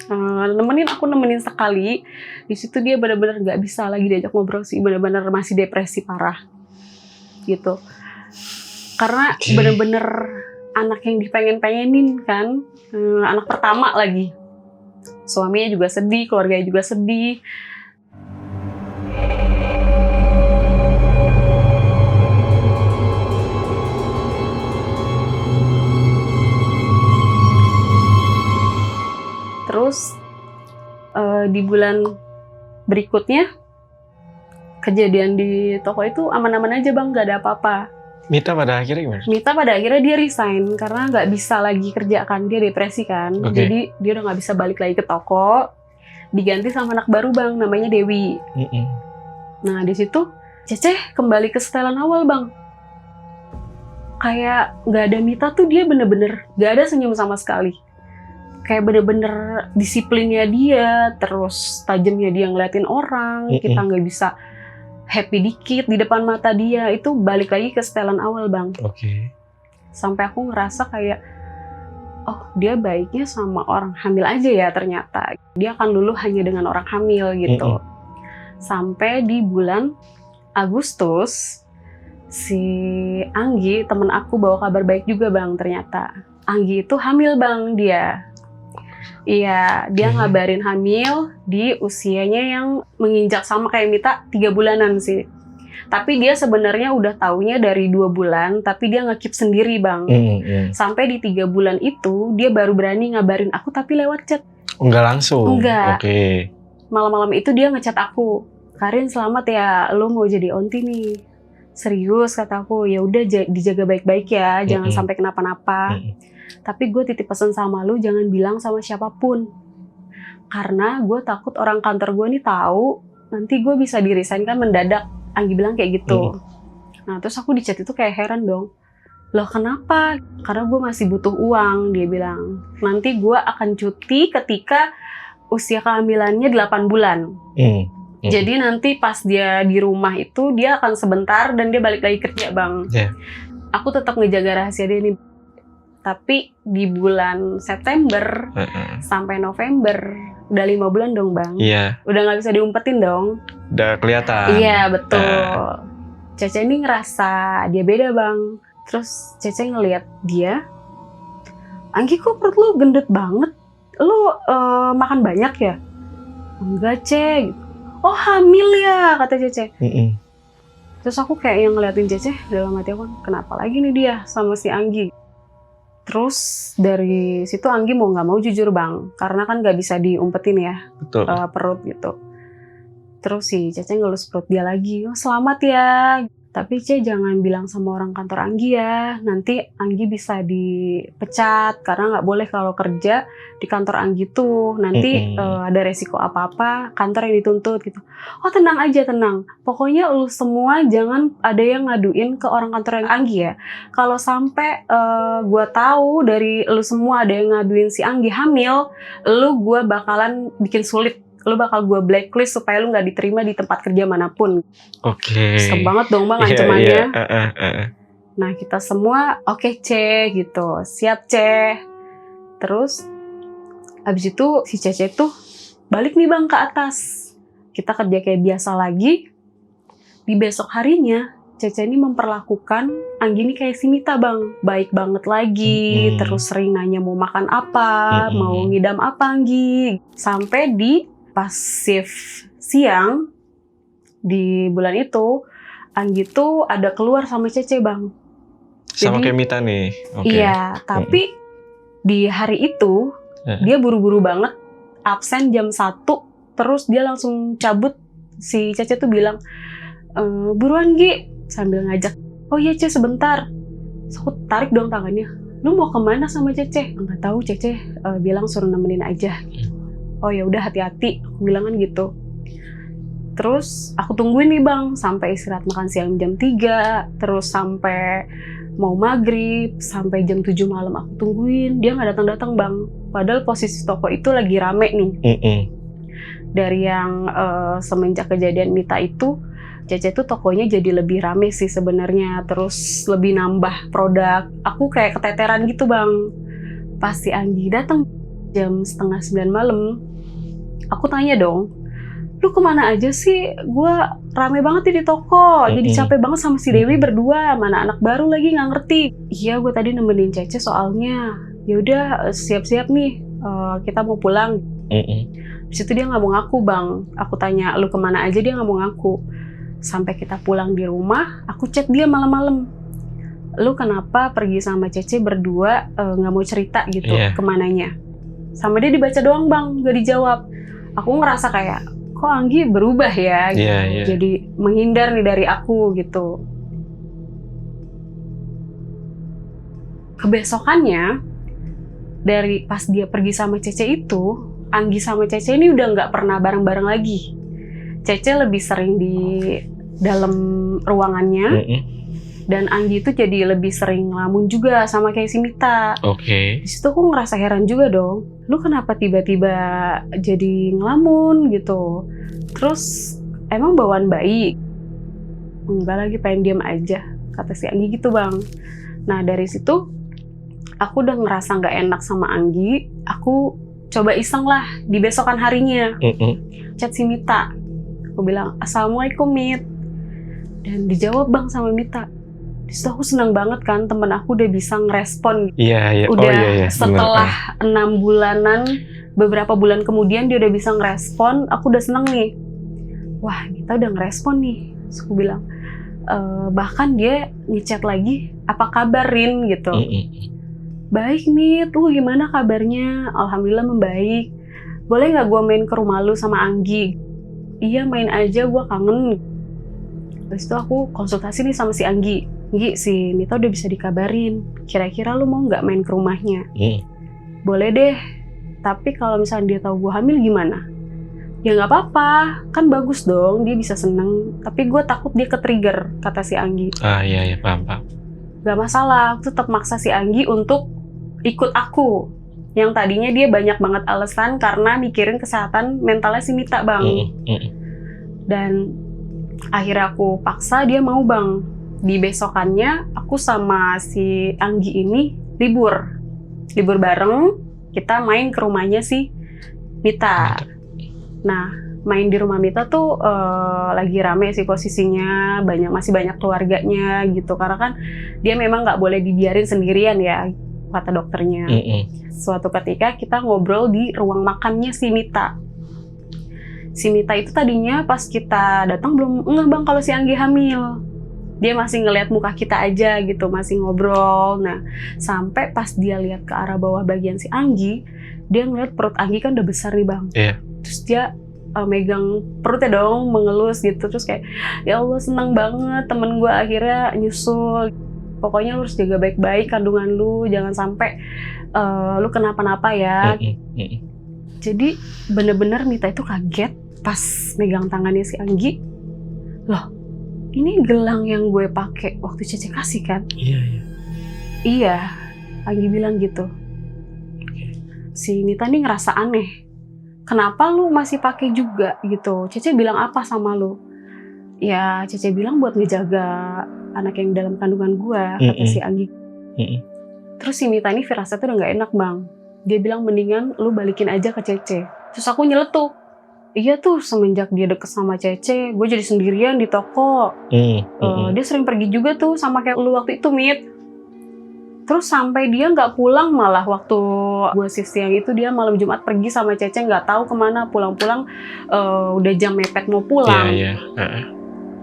Nemenin sekali. Di situ dia benar-benar nggak bisa lagi diajak ngobrol sih, benar-benar masih depresi parah gitu. Karena benar-benar anak yang dipengen-pengenin kan, anak pertama lagi. Suaminya juga sedih, keluarganya juga sedih. Terus di bulan berikutnya kejadian di toko itu aman-aman aja Bang, gak ada apa-apa. Mita pada akhirnya gimana? Mita pada akhirnya dia resign karena nggak bisa lagi kerja kan, dia depresi kan. Jadi dia udah nggak bisa balik lagi ke toko, diganti sama anak baru Bang, namanya Dewi. Nah di situ Cece kembali ke setelan awal Bang. Kayak nggak ada Mita tuh dia bener-bener nggak ada senyum sama sekali. Kayak bener-bener disiplinnya dia, terus tajamnya dia ngeliatin orang, kita nggak bisa happy dikit di depan mata dia, itu balik lagi ke setelan awal Bang. Sampai aku ngerasa kayak, oh dia baiknya sama orang hamil aja ya ternyata. Dia akan luluh hanya dengan orang hamil gitu. Sampai di bulan Agustus, si Anggi, temen aku bawa kabar baik juga Bang ternyata. Anggi itu hamil Bang dia. Iya, dia ngabarin hamil di usianya yang menginjak sama kayak Mita 3 bulanan sih. Tapi dia sebenarnya udah taunya dari 2 bulan, tapi dia nge-keep sendiri Bang. Sampai di 3 bulan itu, dia baru berani ngabarin aku tapi lewat chat. Enggak langsung? Enggak. Malam-malam itu dia ngechat aku, Karin selamat ya, lo mau jadi onti nih. Serius kata aku, ya udah dijaga baik-baik ya, jangan sampai kenapa-napa. Tapi gue titip pesan sama lu, jangan bilang sama siapapun. Karena gue takut orang kantor gue nih tahu, nanti gue bisa di-resign kan mendadak. Anggi bilang kayak gitu. Nah terus aku di chat itu kayak heran dong. Loh kenapa? Karena gue masih butuh uang, dia bilang. Nanti gue akan cuti ketika usia kehamilannya 8 bulan. Jadi nanti pas dia di rumah itu, dia akan sebentar dan dia balik lagi kerja Bang. Aku tetap ngejaga rahasia dia nih. Tapi di bulan September sampai November, udah 5 bulan dong Bang. Udah gak bisa diumpetin dong. Udah kelihatan. Iya betul. Cece ini ngerasa dia beda Bang. Terus Cece ngeliat dia, Anggi kok perut lu gendut banget? Lu makan banyak ya? Enggak Ce. Oh hamil ya kata Cece. Terus aku kayak yang ngeliatin Cece, dalam hati aku, kenapa lagi nih dia sama si Anggi? Terus dari situ Anggi mau nggak mau jujur Bang, karena kan nggak bisa diumpetin ya. Perut gitu. Terus si Cece ngelus perut dia lagi, oh selamat ya. Tapi Ce jangan bilang sama orang kantor Anggi ya, nanti Anggi bisa dipecat karena nggak boleh kalau kerja di kantor Anggi tuh nanti ada resiko apa-apa kantor yang dituntut gitu. Oh tenang aja tenang, pokoknya lu semua jangan ada yang ngaduin ke orang kantor yang Anggi ya. Kalau sampai gue tahu dari lu semua ada yang ngaduin si Anggi hamil, lu gue bakalan bikin sulit. Lu bakal gue blacklist supaya lu nggak diterima di tempat kerja manapun. Serem banget dong Bang ancamannya. Nah kita semua oke, Ce gitu, siap Ce. Terus abis itu si Cece tuh balik nih Bang ke atas. Kita kerja kayak biasa lagi. Di besok harinya Cece ini memperlakukan Anggi ini kayak si Mita Bang, baik banget lagi. Terus sering nanya mau makan apa, mau ngidam apa Anggi. Sampai di pas shift siang di bulan itu, Anggi tuh ada keluar sama Cece Bang. Sama kayak Mita nih. Iya, tapi di hari itu dia buru-buru banget, absen jam 1, terus dia langsung cabut. Si Cece tuh bilang, buruan Gi, sambil ngajak, oh iya Ce sebentar. Terus aku tarik dong tangannya, lu mau kemana sama Cece? Nggak tahu, Cece bilang suruh nemenin aja. Oh ya udah, hati-hati, aku bilang kan gitu. Terus aku tungguin nih Bang sampai istirahat makan siang jam 3, terus sampai mau maghrib, sampai jam 7 malam aku tungguin, dia nggak datang-datang Bang. Padahal posisi toko itu lagi rame nih. Dari yang semenjak kejadian Mita itu, Cece tuh tokonya jadi lebih rame sih sebenarnya, terus lebih nambah produk. Aku kayak keteteran gitu Bang. Pas si Anggi datang jam 8:30 malam, aku tanya dong, lu kemana aja sih? Gua rame banget nih di toko, jadi capek banget sama si Dewi berdua, mana anak baru lagi nggak ngerti. Iya, gue tadi nemenin Cece soalnya. Yaudah, siap-siap nih, kita mau pulang. Di situ dia nggak mau ngaku Bang. Aku tanya, lu kemana aja? Dia nggak mau ngaku. Sampai kita pulang di rumah, aku chat dia malam-malam. Lu kenapa pergi sama Cece berdua nggak mau cerita gitu kemananya? Sama dia dibaca doang Bang, nggak dijawab. Aku ngerasa kayak, kok Anggi berubah ya? Gitu. Jadi menghindar nih dari aku gitu. Kebesokannya, dari pas dia pergi sama Cece itu, Anggi sama Cece ini udah nggak pernah bareng-bareng lagi. Cece lebih sering di dalam ruangannya, dan Anggi itu jadi lebih sering ngelamun juga sama kayak si Mita. Di situ aku ngerasa heran juga dong, lu kenapa tiba-tiba jadi ngelamun gitu? Terus emang bawaan bayi? Enggak, lagi pengen diam aja, kata si Anggi gitu Bang. Nah dari situ aku udah ngerasa nggak enak sama Anggi. Aku coba iseng lah di besokan harinya, chat si Mita. Aku bilang, Assalamualaikum Mit. Dan dijawab Bang sama Mita. Disitu aku senang banget kan, temen aku udah bisa ngerespon. Udah setelah 6 bulanan, beberapa bulan kemudian dia udah bisa ngerespon. Aku udah seneng nih. Wah, Mita udah ngerespon nih. Terus aku bilang, bahkan dia ngechat lagi, apa kabarin gitu. Baik Mit, lu gimana kabarnya? Alhamdulillah membaik. Boleh nggak gue main ke rumah lu sama Anggi? Iya main aja, gue kangen. Terus itu aku konsultasi nih sama si Anggi. Anggi, si Mita udah bisa dikabarin. Kira-kira lu mau nggak main ke rumahnya? Boleh deh. Tapi kalau misalnya dia tahu gue hamil gimana? Ya nggak apa-apa, kan bagus dong, dia bisa seneng. Tapi gue takut dia ke-trigger, kata si Anggi. Iya, paham. Gak masalah, aku tetap maksa si Anggi untuk ikut aku. Yang tadinya dia banyak banget alasan karena mikirin kesehatan mentalnya si Mita Bang. Dan akhirnya aku paksa dia mau Bang. Di besokannya aku sama si Anggi ini libur bareng, kita main ke rumahnya si Mita. Nah main di rumah Mita tuh lagi rame sih posisinya, masih banyak keluarganya gitu, karena kan dia memang nggak boleh dibiarin sendirian ya, kata dokternya. Suatu ketika kita ngobrol di ruang makannya si Mita. Si Mita itu tadinya pas kita datang belum ngeh Bang kalau si Anggi hamil. Dia masih ngelihat muka kita aja gitu, masih ngobrol. Nah, sampai pas dia lihat ke arah bawah bagian si Anggi, dia ngeliat perut Anggi kan udah besar nih Bang. Terus dia megang perutnya dong, mengelus gitu. Terus kayak, ya Allah senang banget temen gue akhirnya nyusul. Pokoknya lu harus jaga baik-baik kandungan lu, jangan sampai lu kenapa-napa ya. Jadi bener-bener Mita itu kaget pas megang tangannya si Anggi. Loh, ini gelang yang gue pakai waktu Cece kasih kan? Iya, Anggi bilang gitu. Si Mita nih ngerasa aneh. Kenapa lu masih pakai juga gitu? Cece bilang apa sama lu? Ya Cece bilang buat ngejaga anak yang dalam kandungan gue, kata si Anggi. Terus si Mita ini firasatnya udah gak enak Bang. Dia bilang mendingan lu balikin aja ke Cece. Terus aku nyeletuk. Iya tuh semenjak dia deket sama Cece, gue jadi sendirian di toko. Dia sering pergi juga tuh sama kayak lu waktu itu Mit. Terus sampai dia nggak pulang, malah waktu gue shift siang itu dia malam Jumat pergi sama Cece, nggak tahu kemana, pulang-pulang udah jam mepet mau pulang.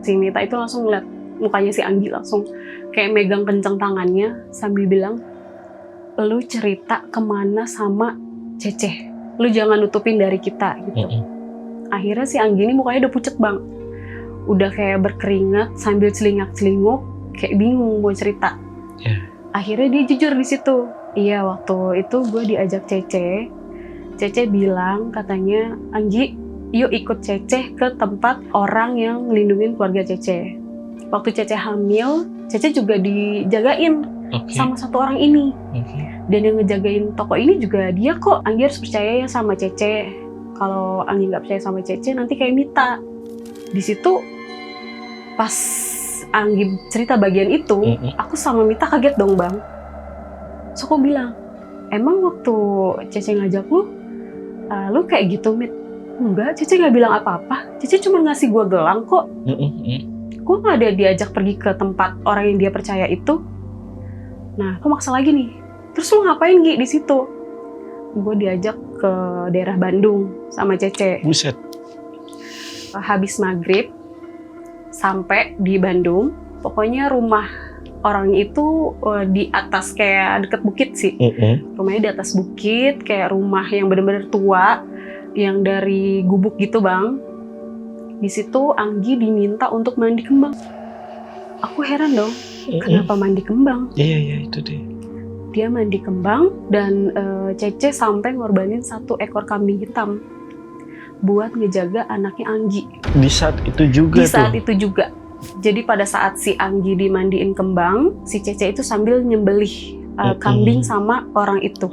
Si Mita itu langsung ngeliat mukanya si Anggi, langsung kayak megang kenceng tangannya sambil bilang, lu cerita kemana sama Cece, lu jangan nutupin dari kita gitu. Akhirnya si Anggi ini mukanya udah pucet Bang, udah kayak berkeringat sambil celingak-celinguk, kayak bingung mau cerita. Akhirnya dia jujur di situ. Iya, waktu itu gue diajak Cece. Cece bilang katanya, Anggi, yuk ikut Cece ke tempat orang yang ngelindungin keluarga Cece. Waktu Cece hamil, Cece juga dijagain sama satu orang ini. Dan yang ngejagain toko ini juga dia kok. Anggi harus percaya ya sama Cece. Kalau Anggi nggak percaya sama Cece, nanti kayak Mita. Di situ pas Anggi cerita bagian itu, aku sama Mita kaget dong bang. So aku bilang, emang waktu Cece ngajak lu kayak gitu Mit? Enggak, Cece nggak bilang apa-apa. Cece cuma ngasih gue gelang kok. Gue nggak ada diajak pergi ke tempat orang yang dia percaya itu. Nah, aku maksa lagi nih. Terus lu ngapain Gi di situ? Gue diajak ke daerah Bandung sama Cece. Buset. Habis maghrib sampai di Bandung, pokoknya rumah orang itu di atas kayak deket bukit sih. Rumahnya di atas bukit, kayak rumah yang benar-benar tua, yang dari gubuk gitu bang. Di situ Anggi diminta untuk mandi kembang. Aku heran dong, kenapa mandi kembang? Iya itu dia. Dia mandi kembang dan Cece sampai ngorbanin 1 ekor kambing hitam buat ngejaga anaknya Anggi. Di saat itu juga Di saat itu juga. Jadi pada saat si Anggi dimandiin kembang, si Cece itu sambil nyembelih kambing sama orang itu.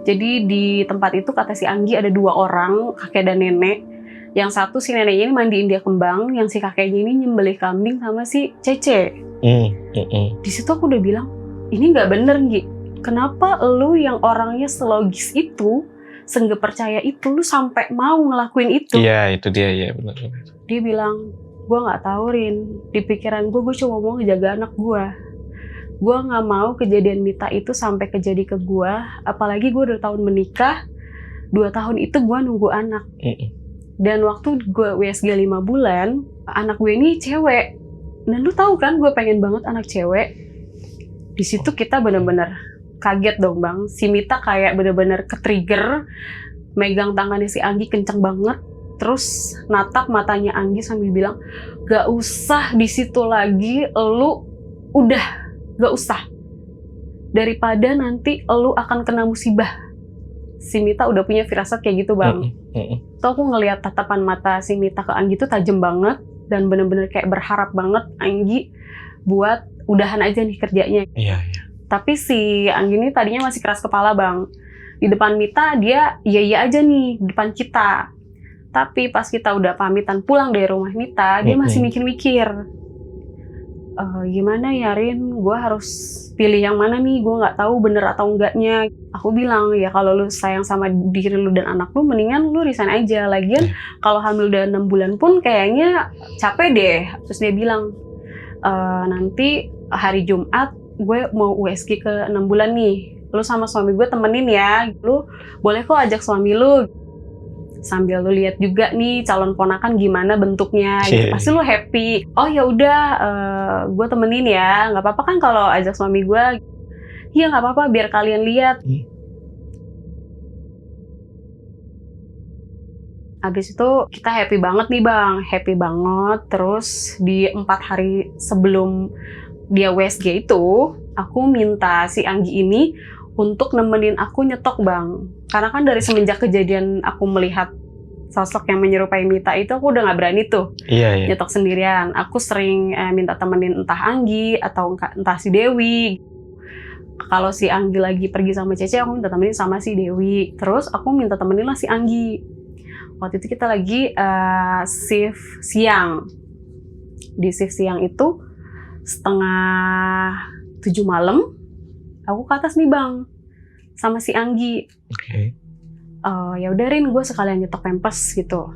Jadi di tempat itu kata si Anggi ada 2 orang, kakek dan nenek. Yang satu si neneknya ini mandiin dia kembang, yang si kakeknya ini nyembelih kambing sama si Cece. Di situ aku udah bilang, ini nggak bener Nggi. Kenapa lu yang orangnya selogis itu, senggak percaya itu, lu sampai mau ngelakuin itu? Iya itu dia, ya benar. Dia bilang, gue nggak tahu Rin. Di pikiran gue cuma mau ngejaga anak gue. Gue nggak mau kejadian Mita itu sampai kejadi ke gue. Apalagi gue 2 tahun menikah, 2 tahun itu gue nunggu anak. Dan waktu gue WSG 5 bulan, anak gue ini cewek. Dan lu tahu kan, gue pengen banget anak cewek. Di situ kita bener-bener kaget dong bang. Si Mita kayak bener-bener ke-trigger, megang tangannya si Anggi kenceng banget, terus natap matanya Anggi sambil bilang, gak usah di situ lagi, lu udah gak usah. Daripada nanti lu akan kena musibah. Si Mita udah punya firasat kayak gitu bang. Tuh aku ngelihat tatapan mata si Mita ke Anggi tuh tajam banget dan bener-bener kayak berharap banget Anggi buat udahan aja nih kerjanya. Iya. Tapi si Anggi ini tadinya masih keras kepala bang. Di depan Mita dia iya aja nih di depan kita. Tapi pas kita udah pamitan pulang dari rumah Mita, dia masih mikir-mikir. Gimana ya Rin, gue harus pilih yang mana nih, gue nggak tahu bener atau enggaknya. Aku bilang, ya kalau lu sayang sama diri lu dan anak lu, mendingan lu resign aja. Lagian kalau hamil udah 6 bulan pun kayaknya capek deh. Terus dia bilang, nanti hari Jumat gue mau USG ke 6 bulan nih, lu sama suami gue temenin ya, lu boleh kok ajak suami lu, sambil lu lihat juga nih calon ponakan gimana bentuknya, gitu. Pasti lu happy. Oh ya udah, gue temenin ya, nggak apa-apa kan kalau ajak suami gue? Iya nggak apa-apa, biar kalian lihat. Habis itu kita happy banget nih bang, happy banget. Terus di 4 hari sebelum dia WSG itu, aku minta si Anggi ini untuk nemenin aku nyetok bang. Karena kan dari semenjak kejadian aku melihat sosok yang menyerupai Mita itu, aku udah nggak berani tuh nyetok sendirian. Aku sering minta temenin entah Anggi atau entah si Dewi. Kalau si Anggi lagi pergi sama Cece, aku minta temenin sama si Dewi. Terus aku minta temenin lah si Anggi. Waktu itu kita lagi shift siang. Di shift siang itu 6:30 malam, aku ke atas nih bang, sama si Anggi. Ya udah Rin, gue sekalian nyetok pampers gitu.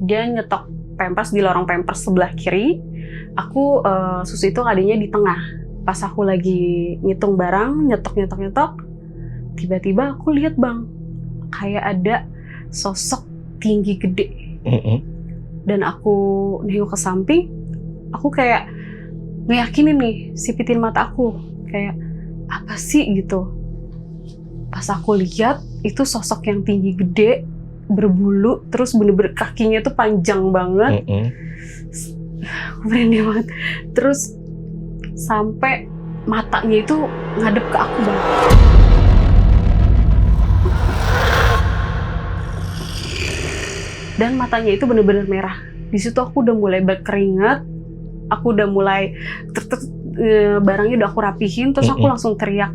Dia nyetok pampers di lorong pampers sebelah kiri. Aku susu itu adanya di tengah. Pas aku lagi ngitung barang, nyetok, tiba-tiba aku lihat bang, kayak ada sosok tinggi gede. Dan aku nengok ke samping, aku kayak ngeyakinin nih, sipitin mata aku, kayak apa sih gitu. Pas aku lihat, itu sosok yang tinggi gede, berbulu, terus bener-bener kakinya tuh panjang banget. Merinding banget. Terus sampai matanya itu ngadep ke aku Bang. Dan matanya itu bener-bener merah. Di situ aku udah mulai berkeringat, aku udah mulai barangnya udah aku rapihin, terus aku langsung teriak,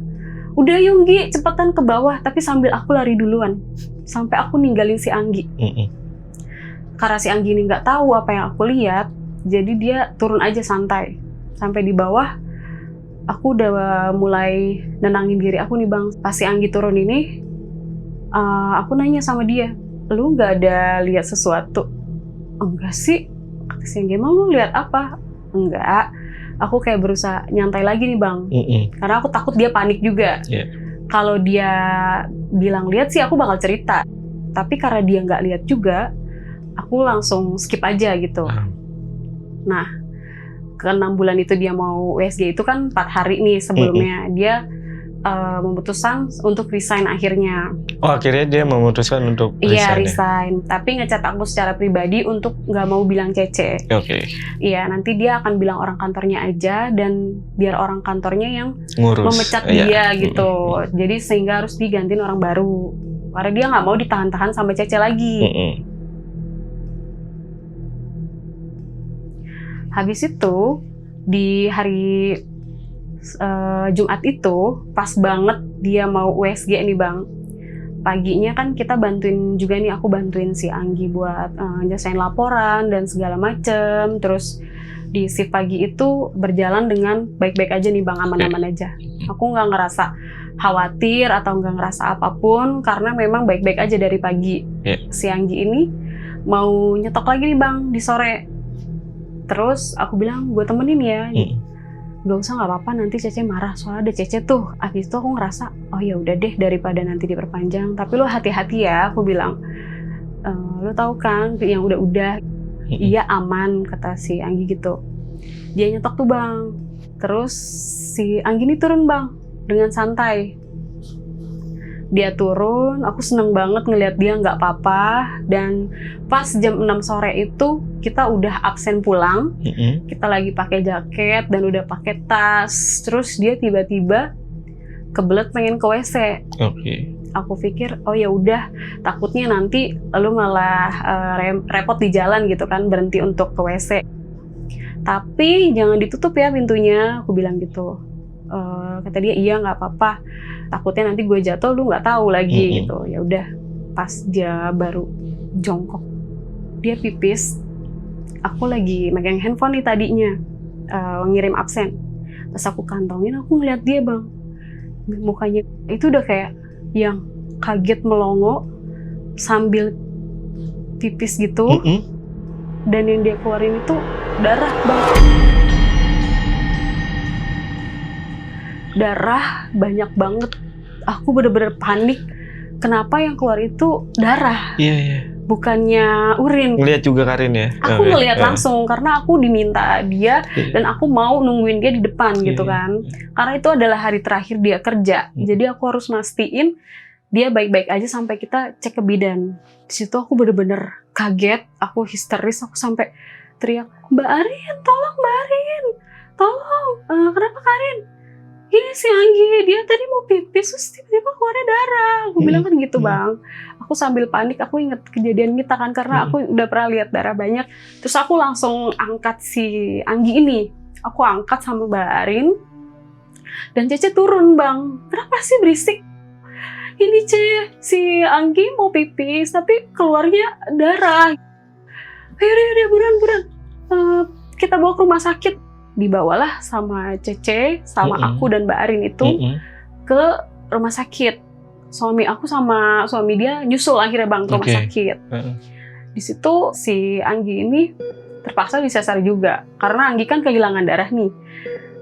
udah Yonggi cepetan ke bawah, tapi sambil aku lari duluan sampai aku ninggalin si Anggi. Karena si Anggi ini nggak tahu apa yang aku lihat, jadi dia turun aja santai. Sampai di bawah aku udah mulai nenangin diri aku nih Bang. Pas si Anggi turun ini, aku nanya sama dia, lu nggak ada lihat sesuatu? Enggak sih, kata si Anggi. Emang lu lihat apa? Enggak. Aku kayak berusaha nyantai lagi nih Bang, karena aku takut dia panik juga. Kalau dia bilang lihat sih aku bakal cerita, tapi karena dia nggak lihat juga, aku langsung skip aja gitu. Nah, ke 6 bulan itu dia mau USG itu kan 4 hari nih sebelumnya, dia memutuskan untuk resign akhirnya. Oh, akhirnya dia memutuskan untuk resign? Iya, resign. Tapi ngechat aku secara pribadi untuk nggak mau bilang Cece. Iya, nanti dia akan bilang orang kantornya aja, dan biar orang kantornya yang ngurus, memecat dia gitu. Jadi sehingga harus digantiin orang baru. Karena dia nggak mau ditahan-tahan sampai Cece lagi. Habis itu, di hari Jumat itu pas banget dia mau USG nih Bang. Paginya kan kita bantuin juga nih, aku bantuin si Anggi buat nyesain laporan dan segala macem. Terus di shift pagi itu berjalan dengan baik-baik aja nih Bang, aman-aman aja. Aku nggak ngerasa khawatir atau nggak ngerasa apapun, karena memang baik-baik aja dari pagi. Si Anggi ini mau nyetok lagi nih Bang di sore. Terus aku bilang, gue temenin ya. Gak usah, nggak apa-apa, nanti Cece marah, soalnya ada Cece tuh. Habis itu aku ngerasa, oh ya udah deh, daripada nanti diperpanjang. Tapi lo hati-hati ya, aku bilang. Lo tahu kan yang udah-udah. Iya aman, kata si Anggi gitu. Dia nyetok tuh Bang. Terus si Anggi ini turun Bang dengan santai. Dia turun, aku seneng banget ngelihat dia nggak apa-apa. Dan pas jam 6 sore itu kita udah absen pulang. Kita lagi pakai jaket dan udah pakai tas. Terus dia tiba-tiba kebelet pengen ke WC. Aku pikir, oh ya udah, takutnya nanti lu malah repot di jalan gitu kan, berhenti untuk ke WC. Tapi jangan ditutup ya pintunya, aku bilang gitu. Kata dia, iya nggak apa-apa. Takutnya nanti gue jatuh, lu nggak tahu lagi gitu. Ya udah, pas dia baru jongkok, dia pipis. Aku lagi megang handphone nih tadinya, ngirim absen. Pas aku kantongin, aku ngeliat dia Bang, mukanya itu udah kayak yang kaget melongo sambil pipis gitu. Dan yang dia keluarin itu darah Bang. Darah banyak banget. Aku bener-bener panik. Kenapa yang keluar itu darah? Bukannya urin. Ngeliat juga Karin ya? Aku ngeliat langsung, karena aku diminta dia dan aku mau nungguin dia di depan gitu kan. Karena itu adalah hari terakhir dia kerja. Jadi aku harus mastiin dia baik-baik aja sampai kita cek ke bidan. Di situ aku bener-bener kaget, aku histeris, aku sampai teriak, Mbak Arin, tolong Mbak Arin, tolong, kenapa Karin? Ini si Anggi, dia tadi mau pipis, terus tiba-tiba keluarnya darah. Aku bilang kan gitu Bang. Aku sambil panik, aku inget kejadian kita kan, karena aku udah pernah lihat darah banyak. Terus aku langsung angkat si Anggi ini. Aku angkat sama Mbak Arin. Dan Cece turun Bang. Kenapa sih berisik? Ini si Anggi mau pipis, tapi keluarnya darah. Ayo buruan. Kita bawa ke rumah sakit. Dibawalah sama Cece, sama aku dan Mbak Arin itu ke rumah sakit. Suami aku sama suami dia nyusul akhirnya Bang ke rumah sakit. Di situ si Anggi ini terpaksa disesar juga, karena Anggi kan kehilangan darah nih.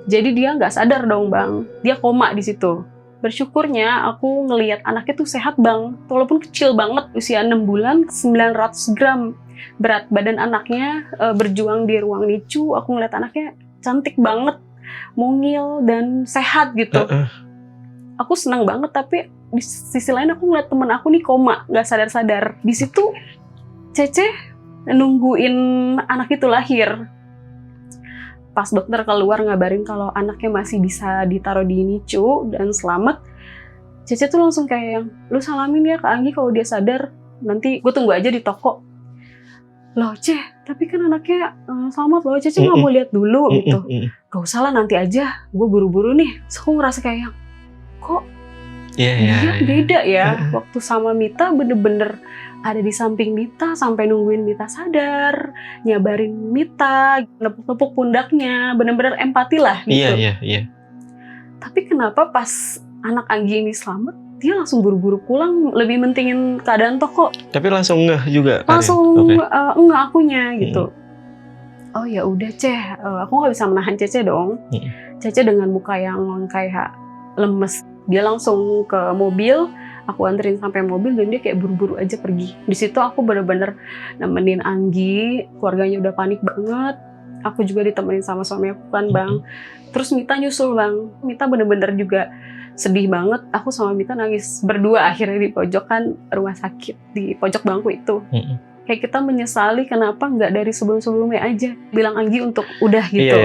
Jadi dia nggak sadar dong Bang, dia koma di situ. Bersyukurnya aku ngelihat anaknya tuh sehat Bang, walaupun kecil banget, usia 6 bulan, 900 gram berat badan anaknya, berjuang di ruang NICU. Aku ngeliat anaknya cantik banget, mungil dan sehat gitu. Aku senang banget, tapi di sisi lain aku ngeliat temen aku nih koma, nggak sadar-sadar. Di situ Cece nungguin anak itu lahir. Pas dokter keluar ngabarin kalau anaknya masih bisa ditaruh di NICU dan selamat, Cece tuh langsung kayak yang, lu salamin ya ke Anggi kalau dia sadar, nanti gue tunggu aja di toko. Loh Ceh, tapi kan anaknya selamat loh, Cece nggak mau lihat dulu gitu. Gak usah lah, nanti aja, gue buru-buru nih. So, aku ngerasa kayak yang, kok dia beda ya. Waktu sama Mita bener-bener ada di samping Mita sampai nungguin Mita sadar, nyabarin Mita, nepuk-nepuk pundaknya, bener-bener empati lah gitu. Iya. Tapi kenapa pas anak Anggi ini selamat, dia langsung buru-buru pulang, lebih mentingin keadaan toko. Tapi langsung ngeh juga. Langsung enggak akunya gitu. Oh ya udah Ceh, aku nggak bisa menahan Cece dong. Cece dengan muka yang kayak lemes, dia langsung ke mobil. Aku anterin sampai mobil dan dia kayak buru-buru aja pergi. Di situ aku bener-bener nemenin Anggi, keluarganya udah panik banget. Aku juga ditemenin sama suami aku kan Bang. Terus Mita nyusul Bang. Mita bener-bener juga sedih banget. Aku sama Mita nangis berdua akhirnya di pojokan rumah sakit, di pojok bangku itu. Kayak kita menyesali kenapa nggak dari sebelum-sebelumnya aja bilang Anggi untuk udah gitu.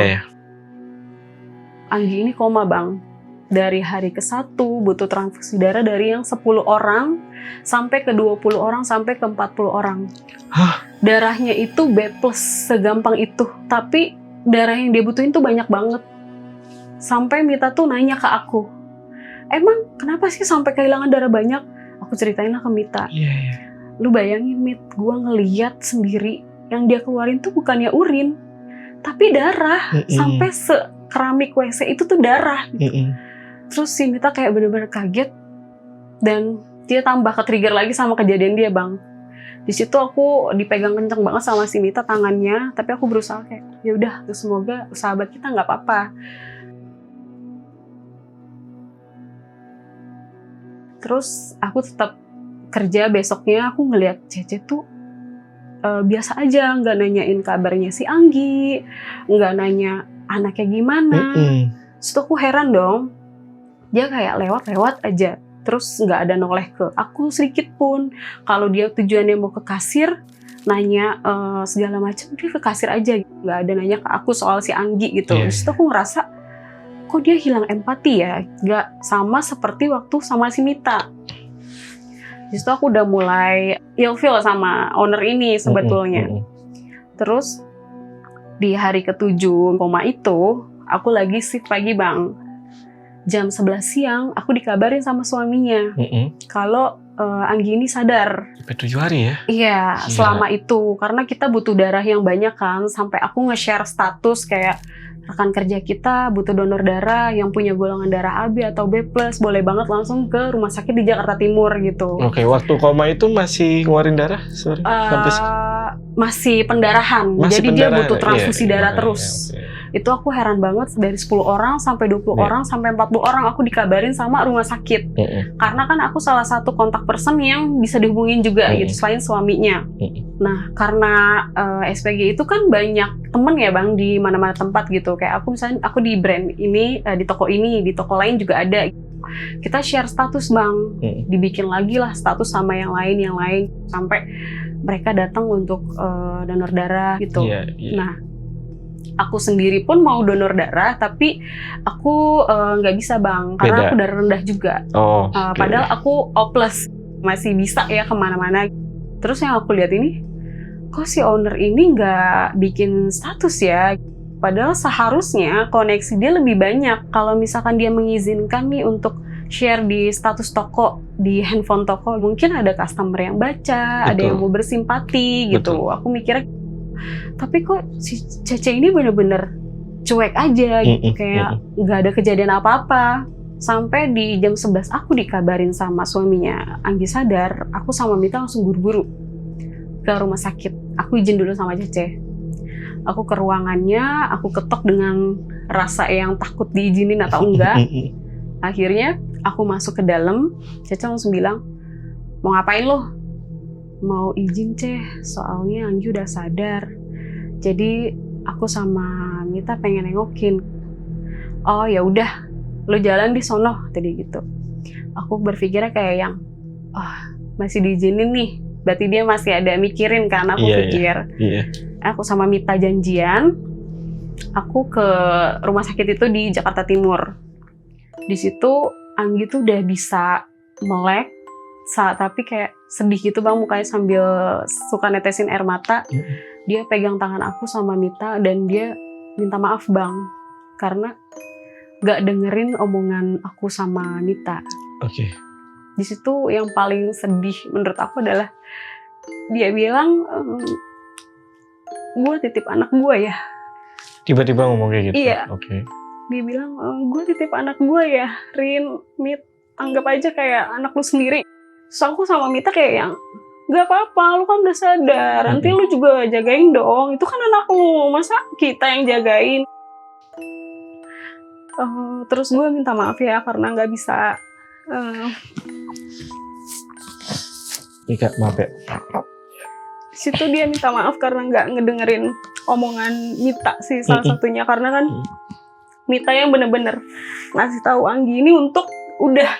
Anggi ini koma Bang. Dari hari ke-1 butuh transfusi darah dari yang 10 orang sampai ke 20 orang sampai ke 40 orang. Darahnya itu B+, segampang itu. Tapi darah yang dia butuhin tuh banyak banget. Sampai Mita tuh nanya ke aku, emang kenapa sih sampai kehilangan darah banyak? Aku ceritain lah ke Mita. Lu bayangin Mit, gue ngeliat sendiri yang dia keluarin tuh bukannya urin, tapi darah. Sampai sekeramik WC itu tuh darah gitu. Terus si Mita kayak bener-bener kaget dan dia tambah ke-trigger lagi sama kejadian dia Bang. Di situ aku dipegang kenceng banget sama si Mita tangannya, tapi aku berusaha kayak ya udah, semoga sahabat kita nggak apa-apa. Terus aku tetap kerja besoknya, aku ngeliat Cece tuh biasa aja, nggak nanyain kabarnya si Anggi, nggak nanya anaknya gimana. Terus aku heran dong. Dia kayak lewat-lewat aja, terus nggak ada noleh ke aku sedikit pun. Kalau dia tujuannya mau ke kasir, nanya segala macam, dia ke kasir aja, nggak ada nanya ke aku soal si Anggi gitu. Terus aku ngerasa, kok dia hilang empati ya, nggak sama seperti waktu sama si Mita. Terus aku udah mulai ilfeel sama owner ini sebetulnya. Terus di hari ke-7 koma itu, aku lagi shift pagi Bang. Jam 11 siang, aku dikabarin sama suaminya kalau Anggi ini sadar. Sampai 7 hari ya? Iya, selama itu. Karena kita butuh darah yang banyak kan. Sampai aku nge-share status kayak rekan kerja kita butuh donor darah yang punya golongan darah AB atau B+, boleh banget langsung ke rumah sakit di Jakarta Timur gitu. Oke, waktu koma itu masih ngeluarin darah? Masih pendarahan. Jadi dia butuh transfusi darah terus. Itu aku heran banget, dari 10 orang sampai 20 orang sampai 40 orang aku dikabarin sama rumah sakit. Karena kan aku salah satu kontak person yang bisa dihubungin juga gitu selain suaminya. Nah, karena SPG itu kan banyak temen ya Bang di mana-mana tempat gitu. Kayak aku misalnya aku di brand ini, di toko ini, di toko lain juga ada. Kita share status Bang, dibikin lagi lah status sama yang lain sampai mereka datang untuk donor darah gitu. Nah, aku sendiri pun mau donor darah, tapi aku nggak bisa Bang, karena aku darah rendah juga. Padahal aku O+, masih bisa ya kemana-mana. Terus yang aku lihat ini, kok si owner ini nggak bikin status ya? Padahal seharusnya koneksi dia lebih banyak. Kalau misalkan dia mengizinkan nih untuk share di status toko, di handphone toko, mungkin ada customer yang baca, ada yang mau bersimpati gitu. Aku mikirnya, tapi kok si Cece ini bener-bener cuek aja gitu, kayak nggak ada kejadian apa-apa. Sampai di jam 11 aku dikabarin sama suaminya Anggi sadar, aku sama Mita langsung buru-buru ke rumah sakit. Aku izin dulu sama Cece. Aku ke ruangannya, aku ketok dengan rasa yang takut diizinin atau enggak. Akhirnya aku masuk ke dalam, Cece langsung bilang, mau ngapain lo? Mau izin Ceh, soalnya Anggi udah sadar. Jadi aku sama Mita pengen nengokin. Oh ya udah, lo jalan di sono tadi gitu. Aku berpikirnya kayak yang, masih diizinin nih. Berarti dia masih ada mikirin kan, aku pikir. Aku sama Mita janjian, aku ke rumah sakit itu di Jakarta Timur. Di situ Anggi tuh udah bisa melek, tapi kayak sedih gitu bang, mukanya sambil suka netesin air mata. Dia pegang tangan aku sama Mita dan dia minta maaf bang, karena gak dengerin omongan aku sama Mita. Oke. Di situ yang paling sedih menurut aku adalah dia bilang, gue titip anak gue ya. Tiba-tiba ngomong kayak gitu? Iya. Oke. Dia bilang, gue titip anak gue ya, Rin, Mit, anggap aja kayak anak lu sendiri. Terus aku sama Mita kayak yang, gak apa-apa, lu kan udah sadar, nanti lu juga jagain dong, itu kan anak lu, masa kita yang jagain? Terus gue minta maaf ya, karena gak bisa. Ika, maaf ya. Di situ dia minta maaf karena gak ngedengerin omongan Mita sih, salah satunya. Karena kan Mita yang bener-bener ngasih tahu Anggi ini untuk udah,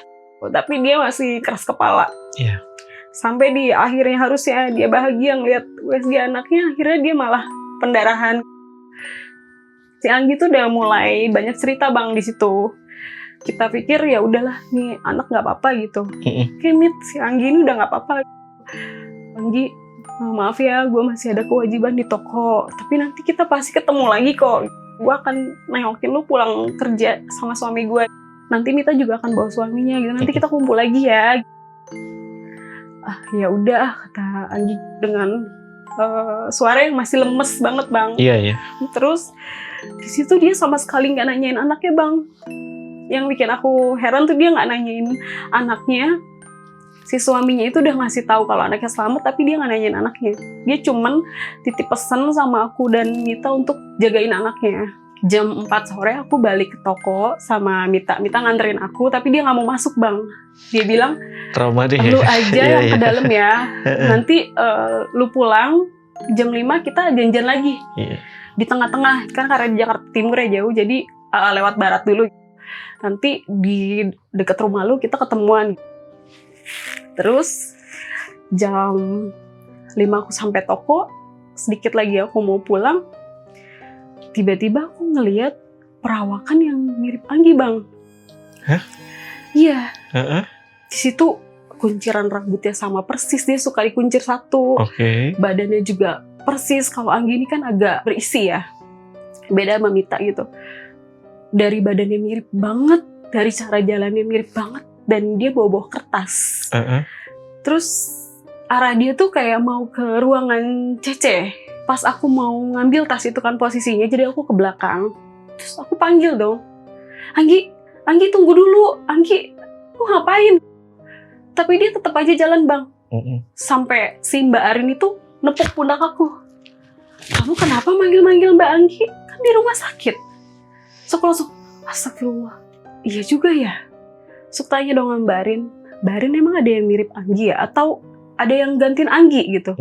tapi dia masih keras kepala. Iya. Sampai di akhirnya harusnya dia bahagia ngeliat USG anaknya, akhirnya dia malah pendarahan. Si Anggi tuh udah mulai banyak cerita bang di situ. Kita pikir ya udahlah nih anak nggak apa-apa gitu. Kayak Mit, si Anggi ini udah nggak apa-apa. Anggi, maaf ya, gue masih ada kewajiban di toko, tapi nanti kita pasti ketemu lagi kok. Gue akan nengokin lu pulang kerja sama suami gue. Nanti Mita juga akan bawa suaminya gitu. Nanti kita kumpul lagi ya. Ya udah, kata Anggi dengan suara yang masih lemes banget bang. Iya. Terus di situ dia sama sekali nggak nanyain anaknya bang. Yang bikin aku heran tuh dia nggak nanyain anaknya. Si suaminya itu udah ngasih tahu kalau anaknya selamat, tapi dia nggak nanyain anaknya. Dia cuman titip pesan sama aku dan Mita untuk jagain anaknya. Jam 4 sore aku balik ke toko sama Mita. Mita nganterin aku, tapi dia nggak mau masuk bang. Dia bilang, trauma deh. lu aja yang ke dalam ya. Nanti lu pulang jam 5 kita janjian lagi. Iya. Di tengah-tengah, kan karena di Jakarta Timur ya jauh, jadi lewat barat dulu. Nanti di deket rumah lu kita ketemuan. Terus jam 5 aku sampai toko, sedikit lagi aku mau pulang, tiba-tiba aku ngeliat perawakan yang mirip Anggi bang. Hah? Iya. Di situ kunciran rambutnya sama persis, dia suka dikuncir satu. Oke. Badannya juga persis. Kalau Anggi ini kan agak berisi ya, beda sama Mita gitu. Dari badannya mirip banget, dari cara jalannya mirip banget, dan dia bawa kertas. Terus arah dia tuh kayak mau ke ruangan Cece. Pas aku mau ngambil tas itu kan posisinya, jadi aku ke belakang. Terus aku panggil dong, Anggi tunggu dulu, Anggi, lu ngapain? Tapi dia tetap aja jalan bang. Sampai si Mbak Arin itu nepuk pundak aku. Kamu kenapa manggil-manggil Mbak Anggi? Kan di rumah sakit. So aku langsung, astagfirullah, iya juga ya. So tanya dong sama Mbak Arin emang ada yang mirip Anggi ya? Atau ada yang gantiin Anggi gitu?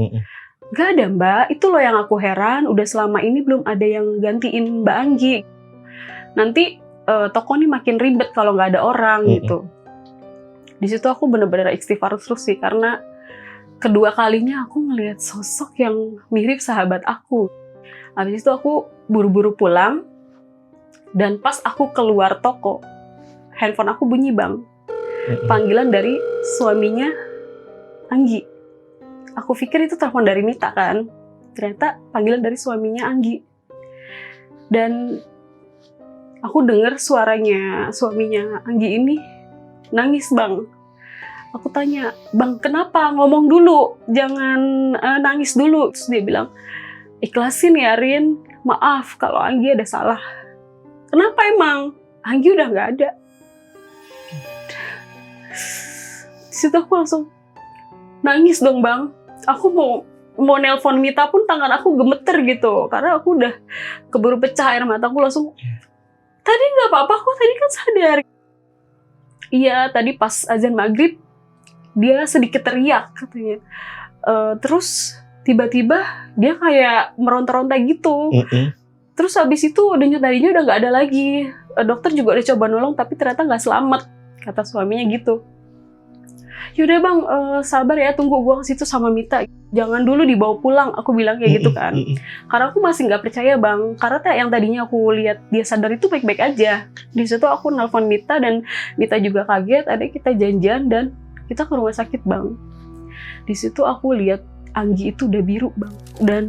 Gak ada mbak, itu loh yang aku heran. Udah selama ini belum ada yang gantiin Mbak Anggi. Nanti toko nih makin ribet kalau nggak ada orang gitu. Di situ aku bener-bener istighfar terus sih, karena kedua kalinya aku ngelihat sosok yang mirip sahabat aku. Habis itu aku buru-buru pulang, dan pas aku keluar toko, handphone aku bunyi bang. Panggilan dari suaminya Anggi. Aku pikir itu telepon dari Mita kan. Ternyata panggilan dari suaminya Anggi. Dan aku dengar suaranya suaminya Anggi ini nangis bang. Aku tanya, bang kenapa? Ngomong dulu, jangan nangis dulu. Terus dia bilang, ikhlasin ya Rin, maaf kalau Anggi ada salah. Kenapa emang? Anggi udah gak ada. Disitu aku langsung nangis dong bang. Aku mau nelpon Mita pun tangan aku gemeter gitu, karena aku udah keburu pecah air mata. Aku langsung, tadi nggak apa-apa kok, tadi kan sadar. Iya, tadi pas azan maghrib dia sedikit teriak katanya. Terus tiba-tiba dia kayak meronta-ronta gitu. Terus habis itu denyut-nadinya udah nggak ada lagi. Dokter juga udah coba nolong tapi ternyata nggak selamat, kata suaminya gitu. Yaudah bang, sabar ya, tunggu gue ke situ sama Mita. jangan dulu dibawa pulang, aku bilang kayak gitu kan. Karena aku masih nggak percaya bang, karena yang tadinya aku lihat dia sadar itu baik-baik aja. Di situ aku nelpon Mita dan Mita juga kaget, ada kita janjian dan kita ke rumah sakit bang. Di situ aku lihat Anggi itu udah biru bang, dan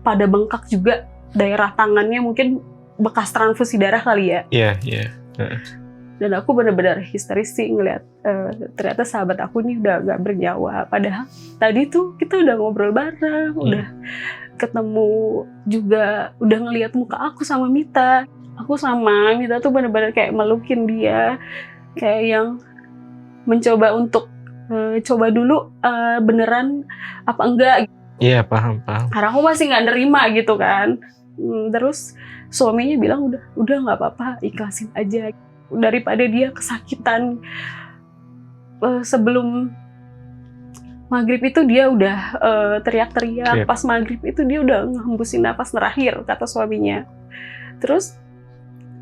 pada bengkak juga daerah tangannya, mungkin bekas transfusi darah kali ya. Iya. Dan aku benar-benar histeris sih ngeliat ternyata sahabat aku nih udah gak bernyawa. Padahal tadi tuh kita udah ngobrol bareng, udah ketemu juga, udah ngeliat muka aku sama Mita. Aku sama Mita tuh benar-benar kayak melukin dia, kayak yang mencoba untuk coba dulu beneran apa enggak. Iya, paham. Karena aku masih nggak nerima gitu kan. Terus suaminya bilang udah nggak apa-apa, ikhlasin aja. Daripada dia kesakitan. Sebelum maghrib itu dia udah teriak-teriak. Pas maghrib itu dia udah ngehembusin nafas terakhir, kata suaminya. Terus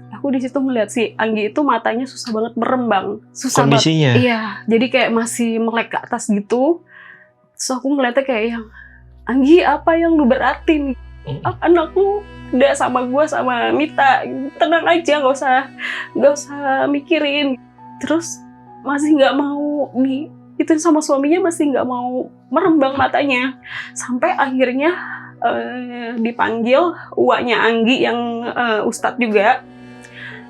aku di situ ngeliat si Anggi itu matanya susah banget merem bang. Susah kondisinya? Iya, jadi kayak masih melek ke atas gitu. Terus aku ngeliatnya kayak yang, Anggi apa yang lu beratin? Anakku udah sama gue sama Mita, tenang aja, nggak usah mikirin. Terus masih nggak mau itu sama suaminya, masih nggak mau merembang matanya. Sampai akhirnya dipanggil uaknya Anggi yang ustadz juga,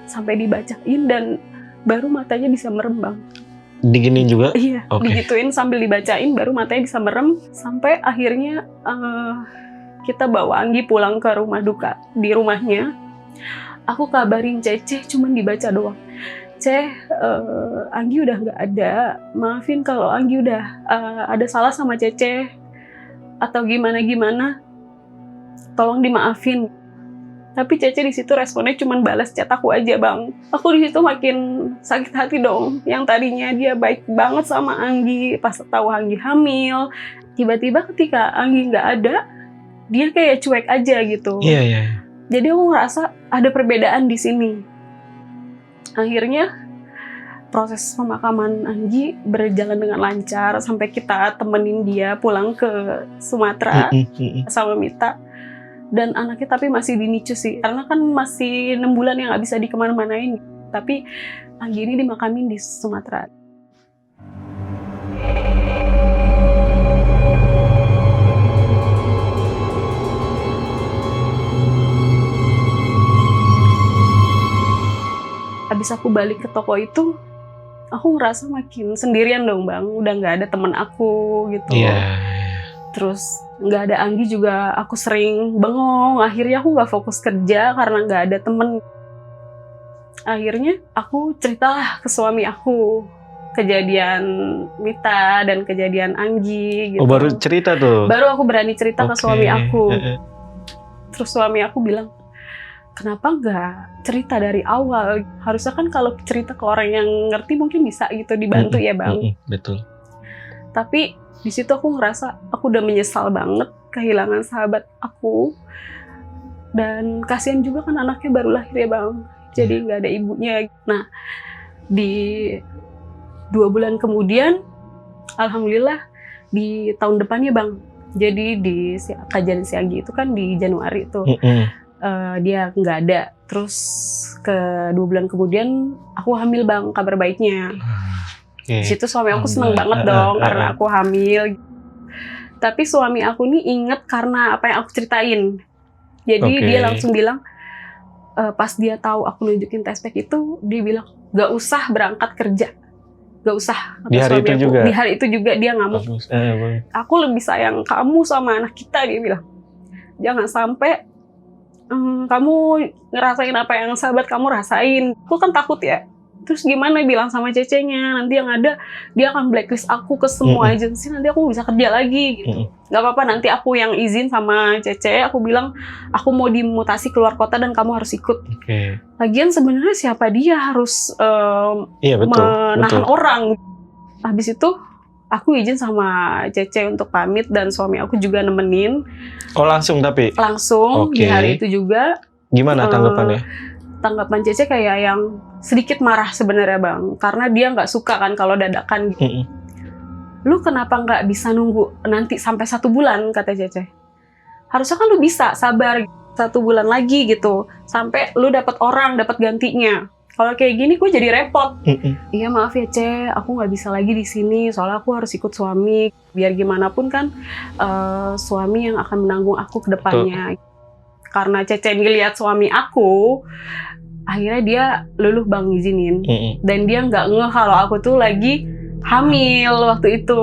sampai dibacain dan baru matanya bisa merembang. Diginiin juga? Iya, digituin sambil dibacain baru matanya bisa merem. Sampai akhirnya kita bawa Anggi pulang ke rumah duka. Di rumahnya aku kabarin Cece, cuman dibaca doang. Anggi udah nggak ada, maafin kalau Anggi udah ada salah sama Cece atau gimana, tolong dimaafin. Tapi Cece di situ responnya cuman balas chat aku aja bang. Aku di situ makin sakit hati dong. Yang tadinya dia baik banget sama Anggi, pas tahu Anggi hamil, tiba-tiba ketika Anggi nggak ada, dia kayak cuek aja gitu. Iya. Jadi aku ngerasa ada perbedaan di sini. Akhirnya proses pemakaman Anggi berjalan dengan lancar sampai kita temenin dia pulang ke Sumatera sama Mita. Dan anaknya tapi masih di NICU sih, karena kan masih 6 bulan yang nggak bisa dikemana-manain. Tapi Anggi ini dimakamin di Sumatera. Habis aku balik ke toko itu, aku ngerasa makin sendirian dong bang. Udah nggak ada temen aku gitu. Iya. Terus nggak ada Anggi juga, aku sering bengong. Akhirnya aku nggak fokus kerja karena nggak ada temen. Akhirnya aku ceritalah ke suami aku kejadian Mita dan kejadian Anggi gitu. Oh, baru cerita tuh? Baru aku berani cerita ke suami aku. Terus suami aku bilang, kenapa nggak cerita dari awal? Harusnya kan kalau cerita ke orang yang ngerti mungkin bisa gitu dibantu ya bang. Betul. Tapi di situ aku ngerasa aku udah menyesal banget kehilangan sahabat aku, dan kasihan juga kan anaknya baru lahir ya bang, jadi nggak ada ibunya. Nah di 2 bulan kemudian, alhamdulillah di tahun depannya bang, jadi di kajian si Anggi itu kan di Januari tuh, dia nggak ada. Terus ke 2 bulan kemudian aku hamil bang, kabar baiknya. Di situ suami aku seneng banget dong karena aku hamil. Tapi suami aku nih inget karena apa yang aku ceritain. Jadi dia langsung bilang, pas dia tahu aku nunjukin test pack itu, dia bilang gak usah berangkat kerja, gak usah. Di hari itu juga? Di hari itu juga dia ngamuk. Aku lebih sayang kamu sama anak kita, dia bilang. Jangan sampai kamu ngerasain apa yang sahabat kamu rasain. Aku kan takut ya. Terus gimana bilang sama Cecenya, nanti yang ada dia akan blacklist aku ke semua agensi, nanti aku bisa kerja lagi gitu. Gak apa-apa, nanti aku yang izin sama Cece, aku bilang aku mau dimutasi keluar kota dan kamu harus ikut. Lagian sebenarnya siapa dia harus menahan orang. Habis itu aku izin sama Cece untuk pamit dan suami aku juga nemenin. Oh langsung tapi? Langsung, di hari itu juga. Gimana tanggapannya? Tanggapan Cece kayak yang sedikit marah sebenarnya bang, karena dia nggak suka kan kalau dadakan gitu. lu kenapa nggak bisa nunggu nanti sampai 1 bulan, kata Cece. Harusnya kan lu bisa sabar 1 bulan lagi gitu, sampai lu dapat orang, dapat gantinya. Kalau kayak gini gue jadi repot. Iya maaf ya Ce, aku nggak bisa lagi di sini, soalnya aku harus ikut suami. Biar gimana pun kan suami yang akan menanggung aku ke depannya. Karena Cece ngeliat suami aku, akhirnya dia luluh bang izinin. Dan dia nggak ngeh kalau aku tuh lagi hamil waktu itu.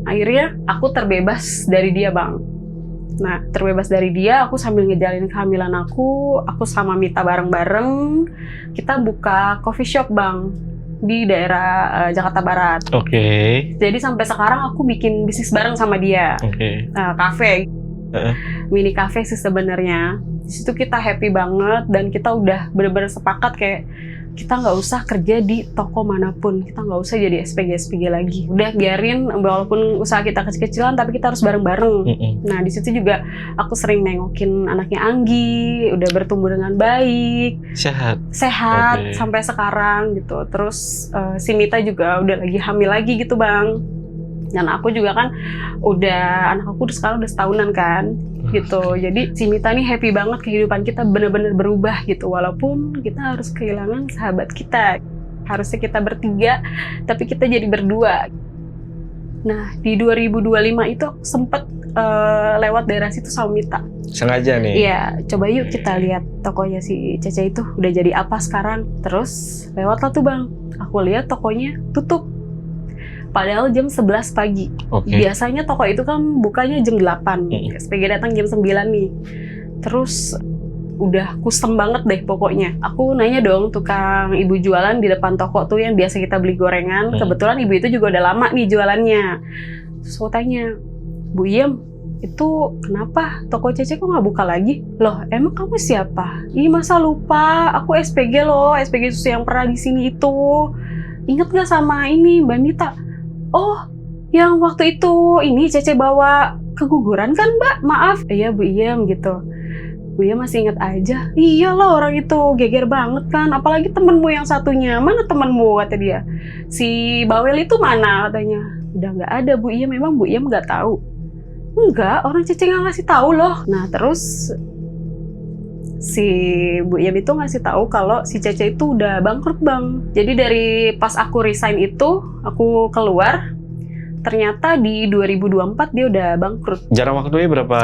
Akhirnya aku terbebas dari dia bang. Nah terbebas dari dia, aku sambil ngejalanin kehamilan aku sama Mita bareng-bareng. Kita buka coffee shop bang di daerah Jakarta Barat. Jadi sampai sekarang aku bikin bisnis bareng sama dia. Cafe, mini cafe sih sebenarnya. Di situ kita happy banget dan kita udah bener-bener sepakat kayak kita nggak usah kerja di toko manapun, kita nggak usah jadi SPG lagi. Udah biarin, walaupun usaha kita kecil-kecilan, tapi kita harus bareng-bareng. Nah di situ juga aku sering nengokin anaknya Anggi, udah bertumbuh dengan baik, sehat sampai sekarang gitu. Terus si Mita juga udah lagi hamil lagi gitu bang. Dan aku juga kan anak aku sekarang udah setahunan kan gitu. Jadi si Mita nih happy banget, kehidupan kita bener-bener berubah gitu. Walaupun kita harus kehilangan sahabat kita. Harusnya kita bertiga, tapi kita jadi berdua. Nah di 2025 itu sempet lewat daerah situ sama Mita. Sengaja nih? Iya, coba yuk kita lihat tokonya si Cece itu udah jadi apa sekarang. Terus lewat lah tuh bang, aku lihat tokonya tutup. Padahal jam 11 pagi. Biasanya toko itu kan bukanya jam 8. SPG datang jam 9 nih. Terus udah kusem banget deh pokoknya. Aku nanya dong tukang ibu jualan di depan toko tuh yang biasa kita beli gorengan. Kebetulan ibu itu juga udah lama nih jualannya. Terus aku tanya, Bu Iem, itu kenapa toko Cece kok nggak buka lagi? Loh, emang kamu siapa? Ih masa lupa, aku SPG loh, SPG susu yang pernah di sini itu. Ingat nggak sama ini Mbak Mita? Oh, yang waktu itu ini Cece bawa keguguran kan Mbak? Maaf. Iya Bu Iem gitu. Bu Iem masih ingat aja. Iya loh orang itu geger banget kan. Apalagi temenmu yang satunya. Mana temenmu kata dia. Si Bawel itu mana katanya. Udah nggak ada Bu Iem. Memang Bu Iem nggak tahu. Enggak, orang Cece nggak ngasih tahu loh. Nah terus si Bu Iem itu ngasih tahu kalau si Cece itu udah bangkrut bang. Jadi dari pas aku resign itu, aku keluar, ternyata di 2024 dia udah bangkrut. Jarak waktunya berapa?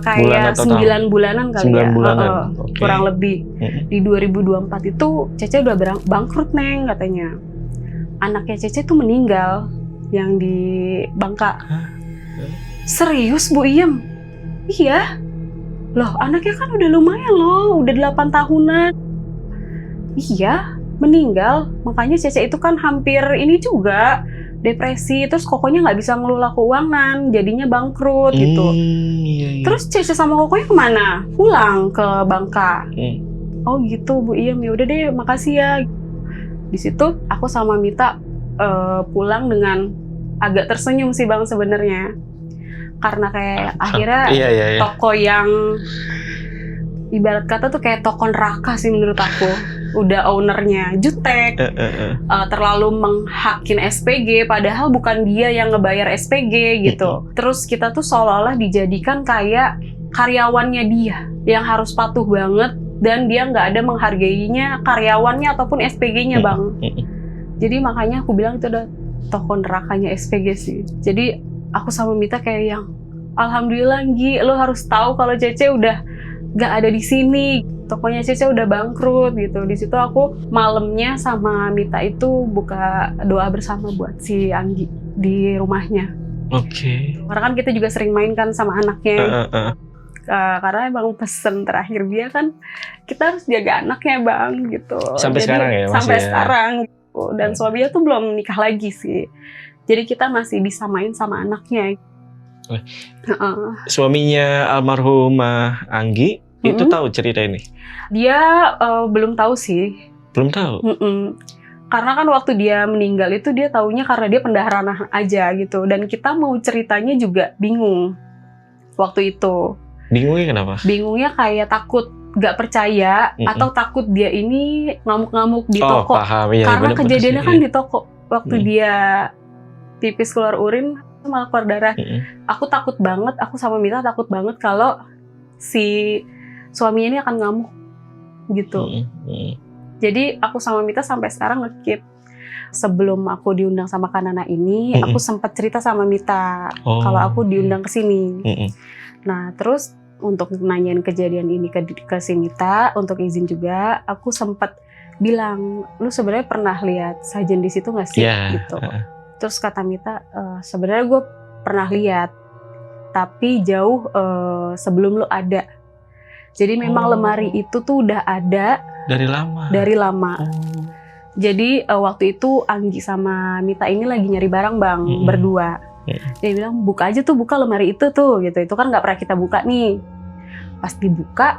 Kayak 9 bulanan kali 9 bulanan. Kurang lebih. Di 2024 itu Cece udah bangkrut neng katanya. Anaknya Cece tuh meninggal yang di Bangka. Serius Bu Iem? Iya. Loh, anaknya kan udah lumayan loh, udah 8 tahunan. Iya, meninggal. Makanya Cece itu kan hampir ini juga, depresi. Terus kokonya nggak bisa ngelola keuangan, jadinya bangkrut gitu. Iya. Terus Cece sama kokonya kemana? Pulang ke Bangka. Oh gitu Bu Iem, ya udah deh, makasih ya. Di situ aku sama Mita pulang dengan agak tersenyum sih bang sebenarnya. Karena kayak akhirnya toko yang ibarat kata tuh kayak toko neraka sih menurut aku. Udah ownernya jutek, terlalu menghakin SPG, padahal bukan dia yang ngebayar SPG gitu. Terus kita tuh seolah-olah dijadikan kayak karyawannya dia, yang harus patuh banget, dan dia nggak ada menghargainya karyawannya ataupun SPG-nya bang. Jadi makanya aku bilang itu udah toko nerakanya SPG sih. Jadi aku sama Mita kayak yang alhamdulillah Gi, lo harus tahu kalau Cece udah gak ada di sini. Tokonya Cece udah bangkrut gitu. Di situ aku malamnya sama Mita itu buka doa bersama buat si Anggi di rumahnya. Karena kan kita juga sering main kan sama anaknya. Karena emang pesen terakhir dia kan kita harus jaga anaknya bang gitu. Sampai jadi, sekarang ya? Sampai sekarang gitu. Dan suaminya tuh belum nikah lagi sih. Jadi kita masih bisa main sama anaknya. Suaminya almarhumah Anggi itu tahu cerita ini? Dia belum tahu sih. Belum tahu? Karena kan waktu dia meninggal itu dia taunya karena dia pendarahan aja gitu. Dan kita mau ceritanya juga bingung waktu itu. Bingungnya kenapa? Bingungnya kayak takut gak percaya atau takut dia ini ngamuk-ngamuk di toko. Paham. Ya, karena kejadiannya kan di toko waktu dia pipis keluar urin malah keluar darah. Aku takut banget, aku sama Mita takut banget kalau si suaminya ini akan ngamuk gitu. Jadi aku sama Mita sampai sekarang nge-keep. Sebelum aku diundang sama Kanana ini, aku sempat cerita sama Mita kalau aku diundang ke sini. Nah, terus untuk nanyain kejadian ini ke si Mita, untuk izin juga, aku sempat bilang, lu sebenarnya pernah lihat Sajen di situ nggak sih? Gitu. Terus kata Mita, sebenarnya gue pernah lihat, tapi jauh sebelum lu ada. Jadi memang lemari itu tuh udah ada dari lama. Jadi waktu itu Anggi sama Mita ini lagi nyari barang bang, berdua. Dia bilang buka aja tuh, buka lemari itu tuh gitu. Itu kan nggak pernah kita buka nih. Pas dibuka,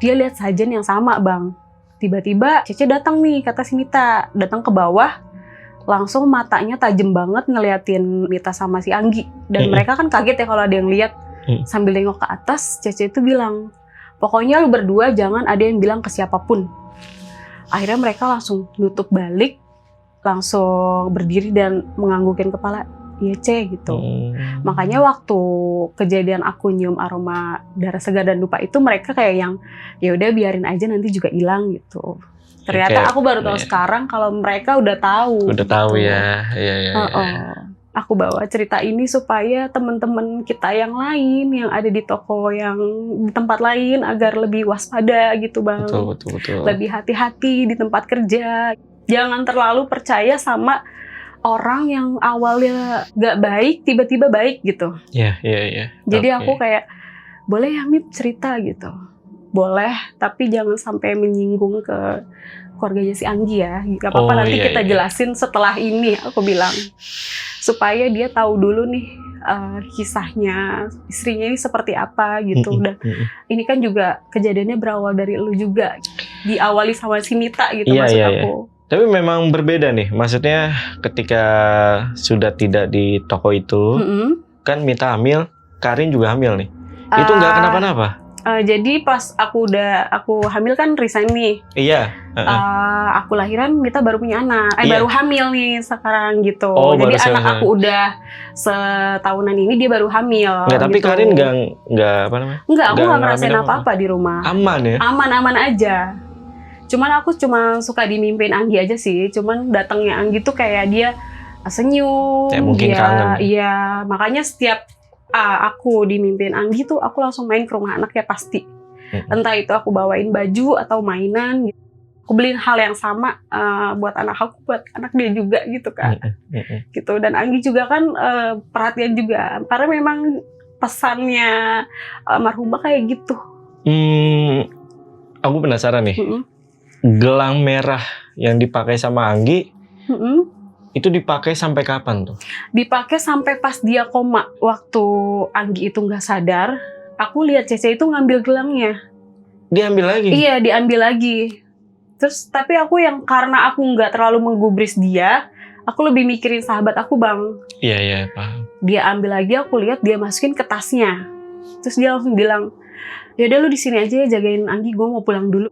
dia lihat sajen yang sama bang. Tiba-tiba Cece datang nih, kata si Mita, datang ke bawah, langsung matanya tajam banget ngeliatin Mita sama si Anggi. Dan mereka kan kaget ya kalau ada yang lihat. Sambil nengok ke atas, Cece itu bilang, pokoknya lu berdua jangan ada yang bilang ke siapapun. Akhirnya mereka langsung nutup balik, langsung berdiri dan menganggukkan kepala, iya Ce gitu. Makanya waktu kejadian aku nyium aroma darah segar dan dupa itu, mereka kayak yang ya udah biarin aja nanti juga hilang gitu. Ternyata aku baru tahu sekarang kalau mereka udah tahu. Udah tahu gitu. ya. Aku bawa cerita ini supaya teman-teman kita yang lain yang ada di toko yang di tempat lain agar lebih waspada gitu bang. Betul. Lebih hati-hati di tempat kerja. Jangan terlalu percaya sama orang yang awalnya gak baik tiba-tiba baik gitu. Iya. Jadi aku kayak boleh ya Mip cerita gitu. Boleh, tapi jangan sampai menyinggung ke keluarganya si Anggi ya. Gak apa-apa nanti kita jelasin setelah ini, aku bilang. Supaya dia tahu dulu nih kisahnya istrinya ini seperti apa gitu. Dan ini kan juga kejadiannya berawal dari lu juga. Diawali sama si Mita gitu maksud aku. Tapi memang berbeda nih. Maksudnya ketika sudah tidak di toko itu, kan Mita hamil, Karin juga hamil nih. Itu nggak kenapa-napa? Jadi pas aku hamil kan resign nih. Iya. Aku lahiran, Mita baru punya anak. Baru hamil nih sekarang gitu. Jadi anak aku udah setahunan ini dia baru hamil. Nggak, tapi gitu. Karin nggak apa namanya? Nggak, aku nggak ngerasain apa-apa di rumah. Aman ya? Aman aja. Cuman aku cuma suka dimimpin Anggi aja sih. Cuman datangnya Anggi tuh kayak dia senyum. Kayak mungkin kangen. Iya, makanya setiap aku dimimpin Anggi tuh aku langsung main ke rumah anak ya pasti. Entah itu aku bawain baju atau mainan gitu. Aku beliin hal yang sama buat anak aku, buat anak dia juga gitu kan. Gitu. Dan Anggi juga kan perhatian juga. Karena memang pesannya almarhumah kayak gitu. Aku penasaran nih. Gelang merah yang dipakai sama Anggi itu dipakai sampai kapan tuh? Dipakai sampai pas dia koma. Waktu Anggi itu nggak sadar, aku lihat Cece itu ngambil gelangnya. Diambil lagi? Iya, diambil lagi. Terus tapi aku yang karena aku nggak terlalu menggubris dia, aku lebih mikirin sahabat aku bang. Iya paham. Dia ambil lagi, aku lihat dia masukin ke tasnya. Terus dia langsung bilang, yaudah lu di sini aja ya jagain Anggi, gue mau pulang dulu.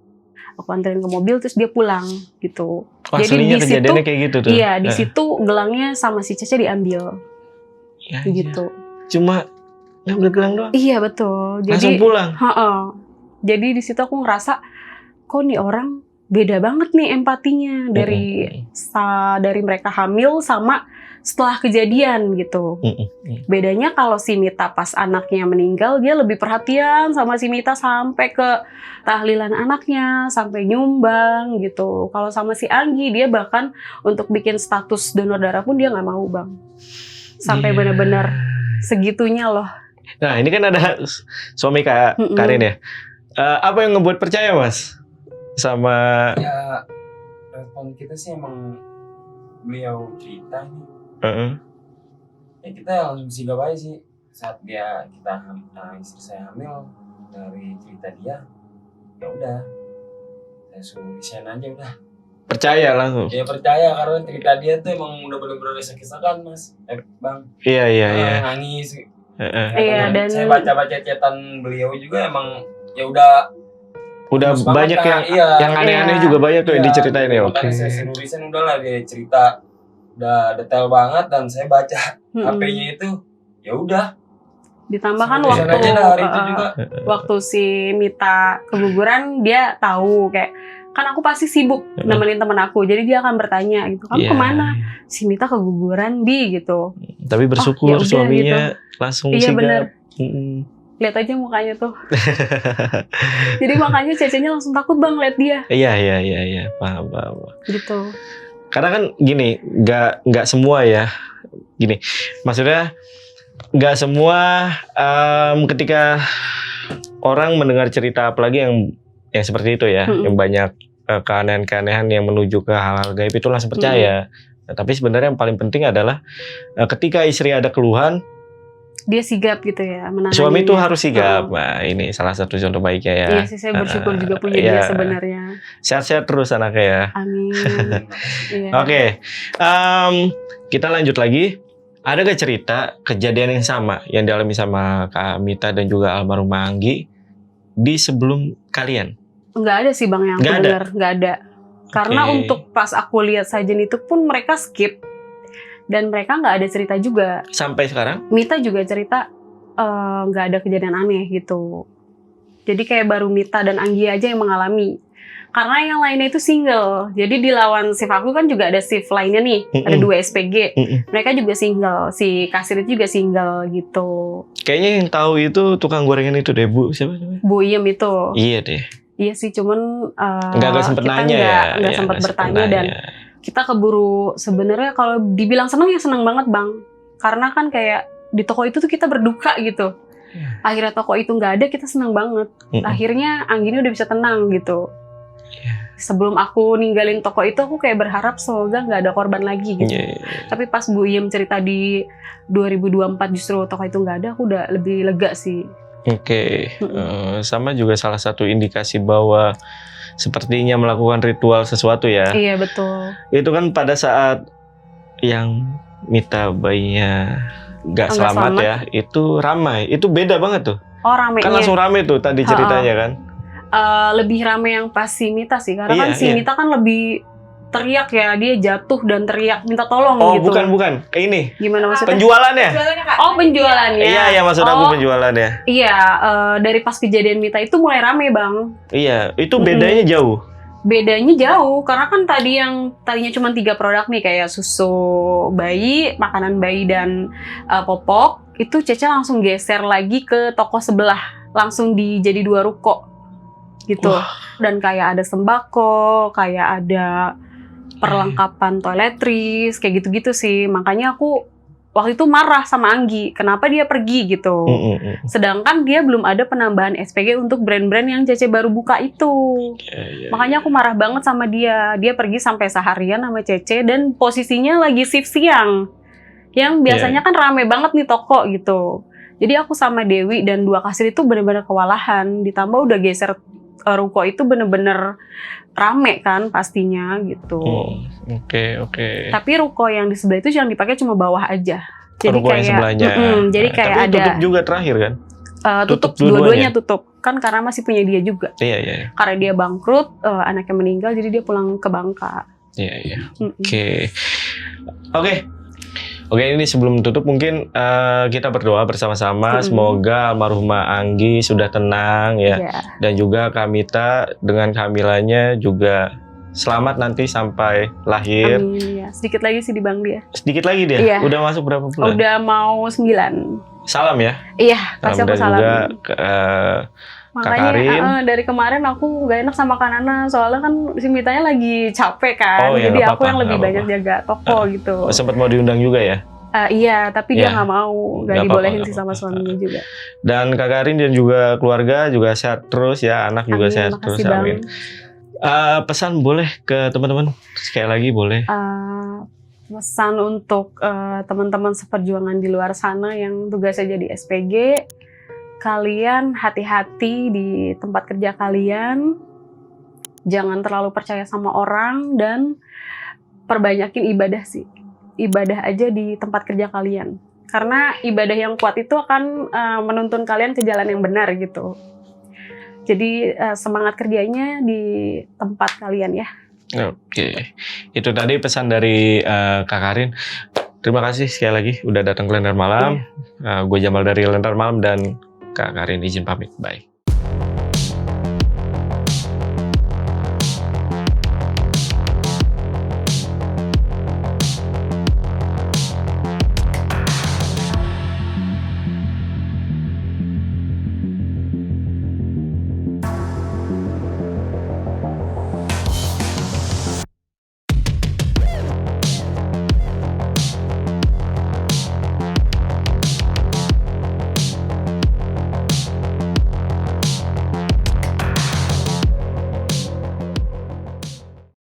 Aku anterin ke mobil, terus dia pulang gitu. Jadi di situ kayak gitu tuh. Iya, di situ gelangnya sama si Cece diambil. Ya, gitu. Cuma ngambil gelang doang. Iya betul. Jadi, langsung pulang. Jadi di situ aku ngerasa kok nih orang beda banget nih empatinya dari mereka hamil sama setelah kejadian gitu. Bedanya kalau si Mita pas anaknya meninggal, dia lebih perhatian sama si Mita sampai ke tahlilan anaknya, sampai nyumbang gitu. Kalau sama si Anggi, dia bahkan untuk bikin status donor darah pun dia nggak mau bang. Sampai benar-benar segitunya loh. Nah ini kan ada suami Karin ya. Apa yang ngebuat percaya mas? Sama ya respon kita sih emang beliau cerita nih. Ya kita langsung sigap aja sih saat istri saya hamil, dari cerita dia ya udah saya suruh resign aja udah. Percaya langsung? Ya percaya karena cerita dia tuh emang udah bener-bener kisah-kisahkan mas, bang. Iya. Nangis. Dan saya baca-baca catatan beliau juga emang ya udah banyak yang aneh-aneh juga banyak tuh yang diceritain ya. Makanya saya suruh resign udahlah dia cerita udah detail banget dan saya baca HP-nya itu ya udah. Ditambah kan Sampai sana aja dah hari itu juga. waktu si Mita keguguran dia tahu kayak kan aku pasti sibuk nemenin temen aku, jadi dia akan bertanya gitu, kamu kemana? Si Mita keguguran Bi gitu. Tapi bersyukur yaudah, suaminya gitu. langsung Iya sigap. bener. Lihat aja mukanya tuh. Jadi makanya Cecenya langsung takut bang lihat dia. Iya, paham. Gitu. Karena kan gini, nggak semua ya, gini, maksudnya nggak semua ketika orang mendengar cerita apalagi yang seperti itu ya, yang banyak keanehan-keanehan yang menuju ke hal-hal gaib itu langsung percaya. Nah, tapi sebenarnya yang paling penting adalah ketika istri ada keluhan, dia sigap gitu ya menanganinya. Suami itu harus sigap. Nah, ini salah satu contoh baiknya ya. Iya sih, saya bersyukur juga punya dia sebenarnya. Sehat-sehat terus anaknya ya. Amin. Iya. Oke, kita lanjut lagi. Ada gak cerita kejadian yang sama yang dialami sama Kak Mita dan juga almarhumah Anggi di sebelum kalian? Nggak ada sih bang yang aku dengar, nggak ada. Karena untuk pas aku lihat sajen itu pun mereka skip. Dan mereka nggak ada cerita juga. Sampai sekarang? Mita juga cerita nggak ada kejadian aneh gitu. Jadi kayak baru Mita dan Anggi aja yang mengalami. Karena yang lainnya itu single. Jadi di lawan shift aku kan juga ada shift lainnya nih. Ada 2 SPG. Mereka juga single. Si kasir itu juga single gitu. Kayaknya yang tahu itu tukang gorengan itu deh Bu. Siapa namanya? Bu Iem itu. Iya deh. Iya sih, cuman nggak sempet nanya ya. Nggak sempat bertanya dan kita keburu sebenarnya kalau dibilang seneng ya seneng banget bang, karena kan kayak di toko itu tuh kita berduka gitu. Akhirnya toko itu nggak ada, kita seneng banget. Akhirnya Anggini udah bisa tenang gitu. Sebelum aku ninggalin toko itu aku kayak berharap semoga nggak ada korban lagi gitu. Tapi pas Bu Iem cerita di 2024 justru toko itu nggak ada, aku udah lebih lega sih. Sama juga salah satu indikasi bahwa sepertinya melakukan ritual sesuatu ya. Iya betul. Itu kan pada saat yang Mita bayinya nggak selamat ya, itu ramai. Itu beda banget tuh. Oh ramainya. Kan langsung ramai tuh tadi ceritanya kan. Lebih ramai yang pas si Mita sih, karena kan si Mita kan lebih teriak ya, dia jatuh dan teriak minta tolong gitu. Oh bukan, kayak ini. Gimana maksudnya? Penjualannya. Oh penjualannya. Iya maksud aku penjualannya. Iya, dari pas kejadian Mita itu mulai rame bang. Iya, itu bedanya jauh. Bedanya jauh, karena kan tadinya cuma 3 produk nih kayak susu bayi, makanan bayi dan popok. Itu Cece langsung geser lagi ke toko sebelah, langsung jadi 2 ruko gitu. Dan kayak ada sembako, kayak ada perlengkapan toiletries, kayak gitu-gitu sih. Makanya aku waktu itu marah sama Anggi, kenapa dia pergi gitu. Sedangkan dia belum ada penambahan SPG untuk brand-brand yang Cece baru buka itu. Makanya aku marah banget sama dia. Dia pergi sampai seharian sama Cece dan posisinya lagi shift siang. Yang biasanya kan rame banget nih toko gitu. Jadi aku sama Dewi dan 2 kasir itu benar-benar kewalahan. Ditambah udah geser ruko itu bener-bener rame kan pastinya gitu. Oke. Tapi ruko yang di sebelah itu jangan dipakai, cuma bawah aja. Jadi ruko yang sebelahnya. Jadi kayak tapi ada. Tutup juga terakhir kan? Tutup dua-duanya tutup. Kan karena masih punya dia juga. Iya. Karena dia bangkrut, anaknya meninggal, jadi dia pulang ke Bangka. Iya. Oke, ini sebelum tutup mungkin kita berdoa bersama-sama semoga almarhumah Anggi sudah tenang ya. Dan juga Kak Mita dengan kehamilannya juga selamat nanti sampai lahir. Amin ya. Sedikit lagi sih di Bang dia. Sedikit lagi dia? Iya. Udah masuk berapa bulan? Udah mau 9. Salam ya? Iya, kasih aku salam. Juga makanya dari kemarin aku gak enak sama Kanana, soalnya kan si Mitanya lagi capek kan. Iya, jadi aku yang lebih banyak jaga toko gitu. Sempat mau diundang juga ya? Iya, tapi dia nggak mau, nggak dibolehin sih sama suaminya juga. Dan Kak Karin dan juga keluarga juga sehat terus ya, anak juga sehat terus. Amin. Pesan boleh ke teman-teman sekali lagi boleh. Pesan untuk teman-teman seperjuangan di luar sana yang tugasnya jadi SPG, kalian hati-hati di tempat kerja kalian, jangan terlalu percaya sama orang dan perbanyakin ibadah sih. Ibadah aja di tempat kerja kalian. Karena ibadah yang kuat itu akan menuntun kalian ke jalan yang benar gitu. Jadi semangat kerjanya di tempat kalian ya. Oke, itu tadi pesan dari Kak Karin. Terima kasih sekali lagi udah datang ke Lentera Malam. Gue Jamal dari Lentera Malam dan Kak Karin izin pamit. Bye.